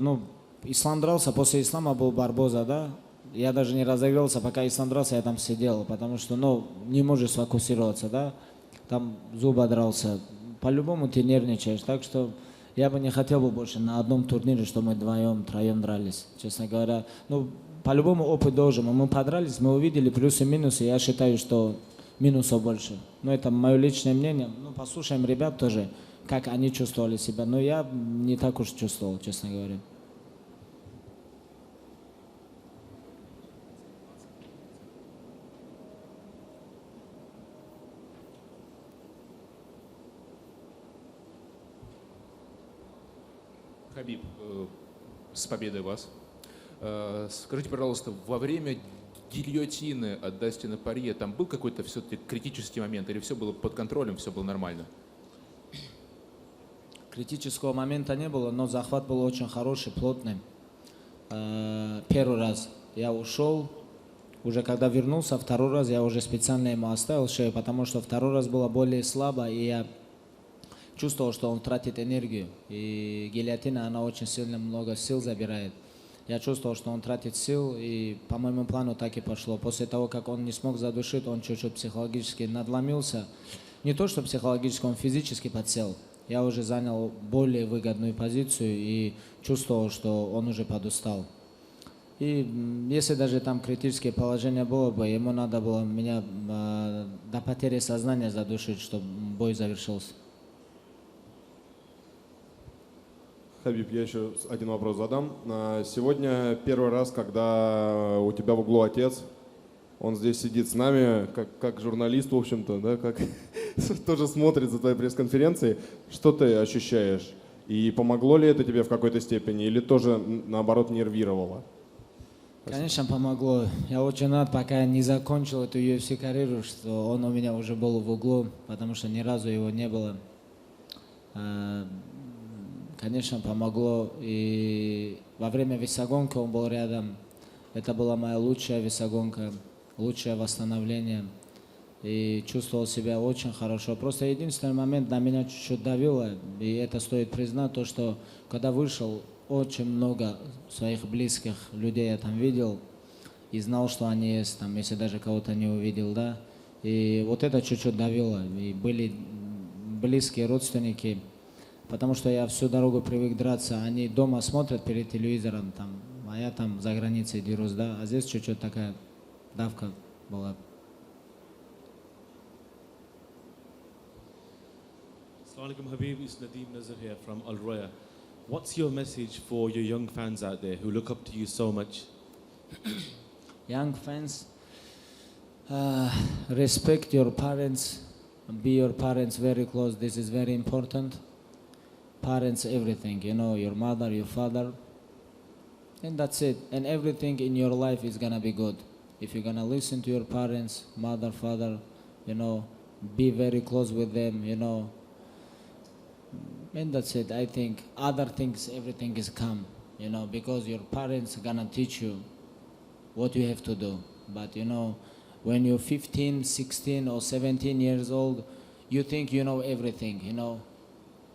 Speaker 18: ну, Ислам дрался, после Ислама был Барбоза, да? Я даже не разыгрался, пока Ислам дрался, я там сидел, потому что, ну, не можешь сфокусироваться, да? Там Зуба дрался, по-любому ты нервничаешь, так что я бы не хотел бы больше на одном турнире, что мы вдвоем, троем дрались, честно говоря. Ну, по-любому опыт должен. Мы подрались, мы увидели плюсы и минусы, я считаю, что минусов больше. Но это мое личное мнение. Ну, послушаем ребят тоже, как они чувствовали себя. Но я не так уж чувствовал, честно говоря.
Speaker 20: Khabib, с победой вас. Скажите, пожалуйста, во время гильотины от Дастина Порье там был какой-то все-таки критический момент, или все было под контролем, все было нормально?
Speaker 18: Критического момента не было, но захват был очень хороший, плотный. Первый раз я ушел, уже когда вернулся, второй раз я уже специально ему оставил шею, потому что второй раз было более слабо, и я чувствовал, что он тратит энергию. И гильотина, она очень сильно много сил забирает. Я чувствовал, что он тратит сил, и по моему плану так и пошло. После того, как он не смог задушить, он чуть-чуть психологически надломился. Не то, что психологически, он физически подсел. Я уже занял более выгодную позицию и чувствовал, что он уже подустал. И если даже там критическое положение было бы, ему надо было меня до потери сознания задушить, чтобы бой завершился.
Speaker 2: Хабиб, я еще один вопрос задам. Сегодня первый раз, когда у тебя в углу отец, он здесь сидит с нами, как журналист, в общем-то, да, как тоже смотрит за твоей пресс-конференцией. Что ты ощущаешь? И помогло ли это тебе в какой-то степени, или тоже, наоборот, нервировало?
Speaker 18: Конечно, помогло. Я очень рад, пока я не закончил эту UFC карьеру, что он у меня уже был в углу, потому что ни разу его не было. Конечно, помогло. И во время весогонки он был рядом. Это была моя лучшая весогонка, лучшее восстановление. И чувствовал себя очень хорошо. Просто единственный момент на меня чуть-чуть давило, и это стоит признать, то, что когда вышел, очень много своих близких людей я там видел и знал, что они есть там, если даже кого-то не увидел, да. И вот это чуть-чуть давило. И были близкие родственники, потому что я всю дорогу привык драться. Они дома смотрят перед телевизором, там, а я там за границей дерусь, да. А здесь чуть-чуть такая давка была.
Speaker 21: Assalamu alaikum, Habib. It's Nadeem Nazar here from Al Roya. What's your message for your young fans out there who look up to you so much?
Speaker 18: Young fans, respect your parents, be your parents very close. This is very important. Parents, everything, you know, your mother, your father, and that's it. And everything in your life is gonna be good. If you're gonna listen to your parents, mother, father, you know, be very close with them, you know. And that's it. I think other things, everything is calm, you know, because your parents are gonna teach you what you have to do. But you know, when you're 15, 16 or 17 years old, you think you know everything, you know.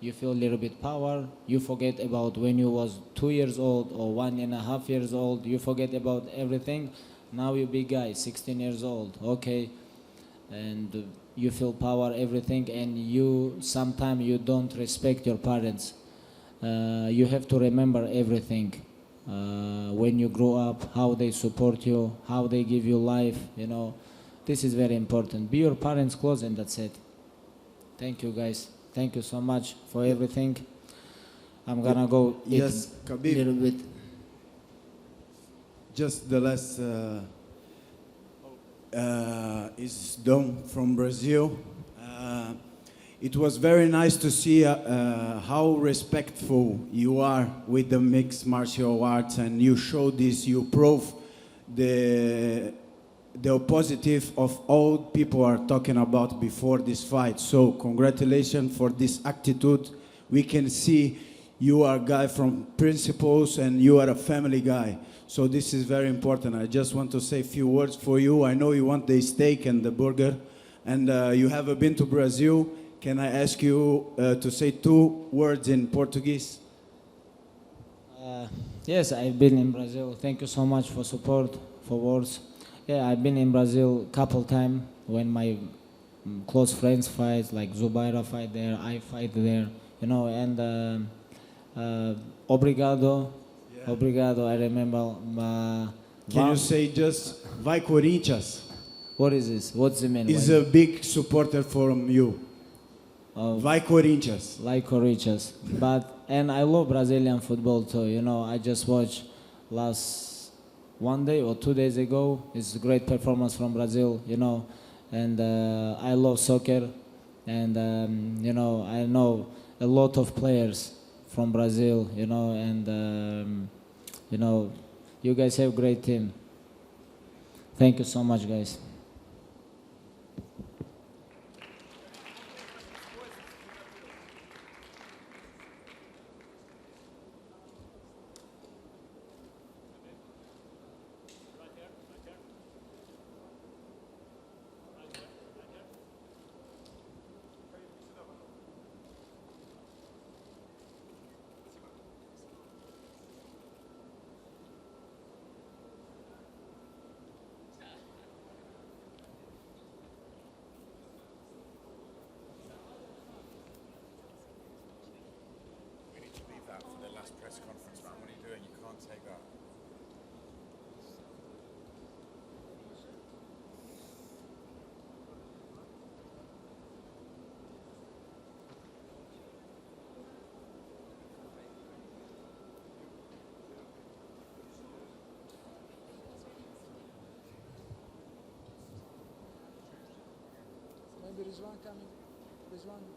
Speaker 18: You feel a little bit power, you forget about when you was 2 years old or 1.5 years old, you forget about everything. Now you're big guy, 16 years old, okay. And you feel power, everything, and you sometimes you don't respect your parents. You have to remember everything. When you grow up, how they support you, how they give you life, you know. This is very important. Be your parents close, and that's it. Thank you, guys. Thank you so much for everything. I'm gonna go eat a little bit.
Speaker 15: Just the last is Dom from Brazil. It was very nice to see how respectful you are with the mixed martial arts, and you show this, you prove the positive of all people are talking about before this fight. So congratulations for this attitude. We can see you are a guy from principles and you are a family guy. So this is very important. I just want to say a few words for you. I know you want the steak and the burger, and you have been to Brazil. Can I ask you to say 2 words in Portuguese?
Speaker 18: Yes, I've been in Brazil. Thank you so much for support, for words. Yeah, I've been in Brazil a couple times when my close friends fight, like Zubaira fight there, I fight there, you know, and obrigado, obrigado, I remember.
Speaker 15: Can you say just Vai Corinthians?
Speaker 18: What is this? What's the mean?
Speaker 15: He's a big supporter from you. Vai Corinthians.
Speaker 18: Like Corinthians. And I love Brazilian football too, you know, I just watched last 1 day or 2 days ago. It's a great performance from Brazil, you know, and I love soccer, and you know, I know a lot of players from Brazil, you know, and you know, you guys have a great team. Thank you so much, guys.
Speaker 10: last press conference, man. What are you doing? You can't take that.
Speaker 22: Maybe there's one coming. There's one coming.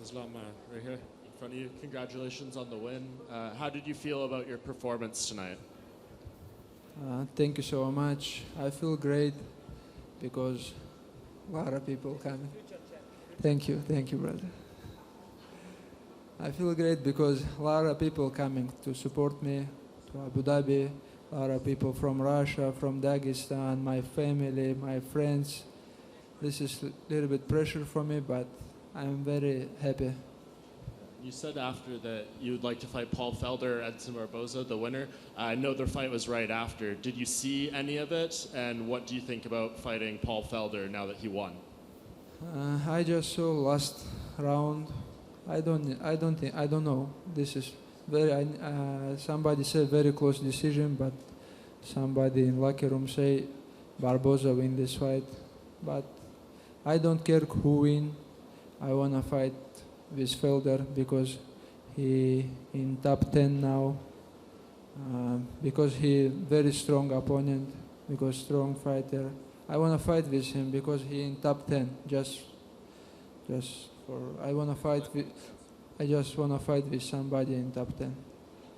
Speaker 13: Islam, right here in front of you. Congratulations on the win. How did you feel about your performance tonight?
Speaker 22: Thank you so much. I feel great because a lot of people coming. Thank you, brother. I feel great because a lot of people coming to support me to Abu Dhabi. A lot of people from Russia, from Dagestan, my family, my friends. This is a little bit pressure for me, but I'm very happy.
Speaker 13: You said after that you would like to fight Paul Felder, Edson Barboza, the winner. I know their fight was right after. Did you see any of it? And what do you think about fighting Paul Felder now that he won?
Speaker 22: I just saw last round. I don't know. This is very. Somebody said very close decision, but somebody in locker room say Barboza win this fight. But I don't care who win. I wanna fight with Felder because he in top 10 now. Because he very strong opponent, because strong fighter. I wanna fight with him because he in top 10. I just wanna fight with somebody in top 10.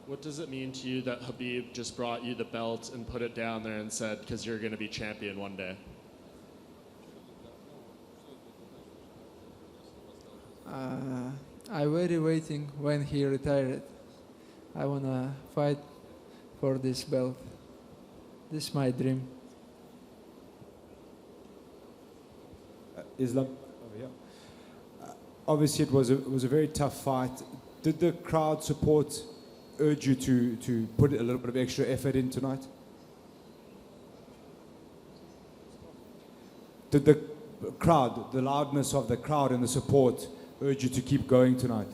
Speaker 13: What does it mean to you that Khabib just brought you the belt and put it down there and said, because you're going to be champion one day?
Speaker 22: I very waiting when he retired. I wanna fight for this belt. This is my dream.
Speaker 6: Islam, over here. Obviously, it was a very tough fight. Did the crowd support urge you to put a little bit of extra effort in tonight? Did the crowd, the loudness of the crowd and the support urge you to keep going tonight?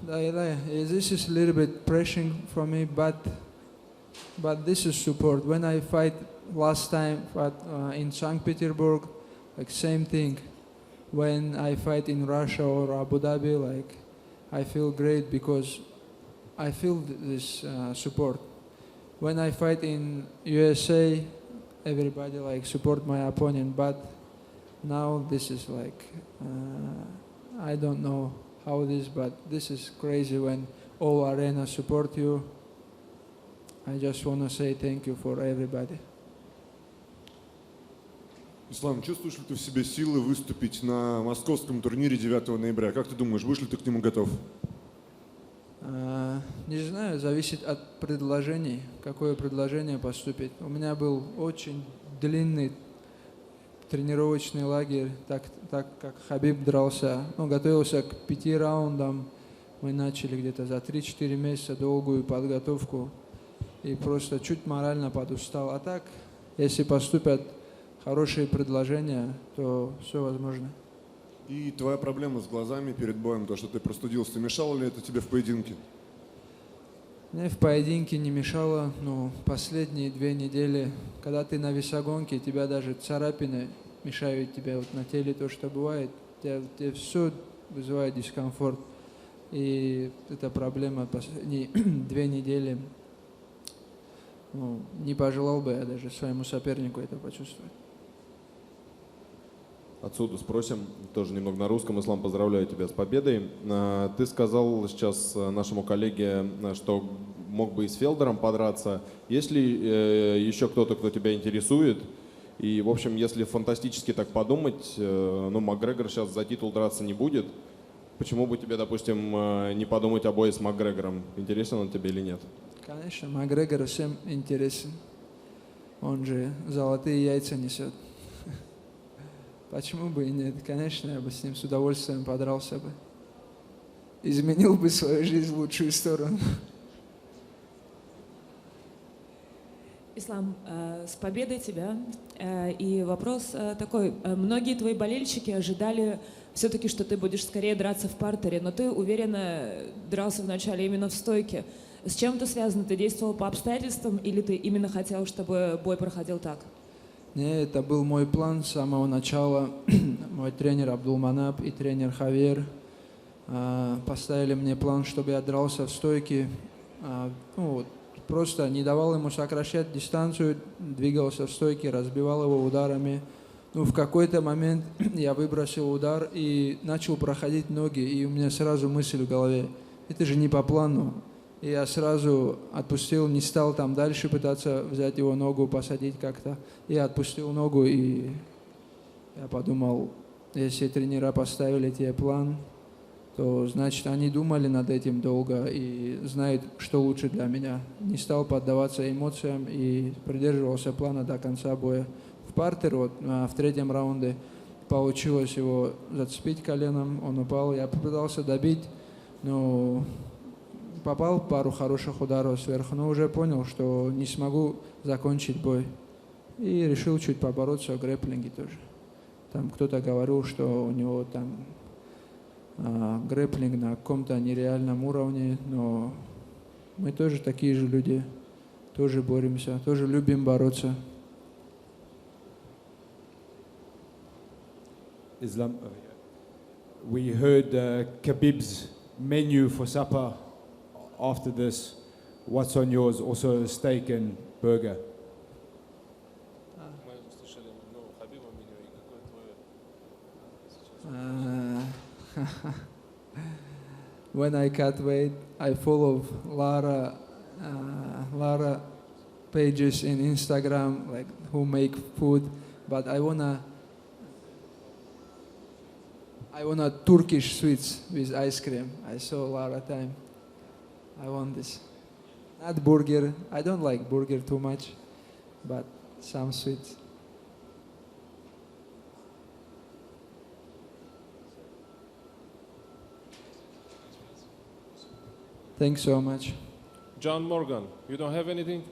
Speaker 22: This is a little bit pressuring for me, but this is support. When I fight last time in St. Petersburg, like same thing. When I fight in Russia or Abu Dhabi, like I feel great because I feel this support. When I fight in USA, everybody like support my opponent, but now this is like I don't know how this, but this is crazy when all arena support you. I just want to say thank you for everybody.
Speaker 19: Ислам, чувствуешь ли ты в себе силы выступить на московском турнире 9 ноября? Как ты думаешь, будешь ли ты к нему готов?
Speaker 22: Не знаю, зависит от предложений, какое предложение поступит. У меня был очень длинный тренировочный лагерь, так как Khabib дрался, готовился к 5 раундам. Мы начали где-то за 3-4 месяца долгую подготовку и просто чуть морально подустал. А так, если поступят хорошие предложения, то все возможно.
Speaker 19: И твоя проблема с глазами перед боем, то, что ты простудился, мешало ли это тебе в поединке?
Speaker 22: Мне в поединке не мешало, но последние 2 недели, когда ты на весогонке, тебя даже царапины мешают тебе вот на теле, то, что бывает, тебе все вызывает дискомфорт. И эта проблема последние 2 недели, не пожелал бы я даже своему сопернику это почувствовать.
Speaker 2: Отсюда спросим, тоже немного на русском. Ислам, поздравляю тебя с победой. Ты сказал сейчас нашему коллеге, что мог бы и с Фелдером подраться. Есть ли еще кто-то, кто тебя интересует? И, в общем, если фантастически так подумать, Макгрегор сейчас за титул драться не будет. Почему бы тебе, допустим, не подумать о бое с Макгрегором? Интересен он тебе или нет?
Speaker 22: Конечно, Макгрегор всем интересен. Он же золотые яйца несет. Почему бы и нет? Конечно, я бы с ним с удовольствием подрался бы. Изменил бы свою жизнь в лучшую сторону.
Speaker 5: Ислам, с победой тебя. И вопрос такой. Многие твои болельщики ожидали все-таки, что ты будешь скорее драться в партере, но ты уверенно дрался вначале именно в стойке. С чем это связано? Ты действовал по обстоятельствам или ты именно хотел, чтобы бой проходил так?
Speaker 22: Не, это был мой план с самого начала. Мой тренер Абдулманап и тренер Хавьер поставили мне план, чтобы я дрался в стойке. Просто не давал ему сокращать дистанцию, двигался в стойке, разбивал его ударами. В какой-то момент я выбросил удар и начал проходить ноги, и у меня сразу мысль в голове: это же не по плану. И я сразу отпустил, не стал там дальше пытаться взять его ногу, посадить как-то. Я отпустил ногу, и я подумал, если тренера поставили тебе план, то значит они думали над этим долго и знают, что лучше для меня. Не стал поддаваться эмоциям и придерживался плана до конца боя. В партер, в третьем раунде, получилось его зацепить коленом, он упал, я попытался добить, но попал пару хороших ударов сверху, но уже понял, что не смогу закончить бой. И решил чуть побороться в грэпплинге тоже. Там кто-то говорил, что у него там грэпплинг на каком-то нереальном уровне, но мы тоже такие же люди, тоже боремся, тоже любим бороться.
Speaker 6: Islam, we heard Khabib's menu for supper. After this, what's on yours? Also a steak and burger.
Speaker 22: When I cut weight, I follow Lara pages in Instagram, like who make food, but I wanna Turkish sweets with ice cream. I saw Lara time. I want this. Not burger. I don't like burger too much, but some sweets. Thanks so much.
Speaker 2: John Morgan, you don't have anything?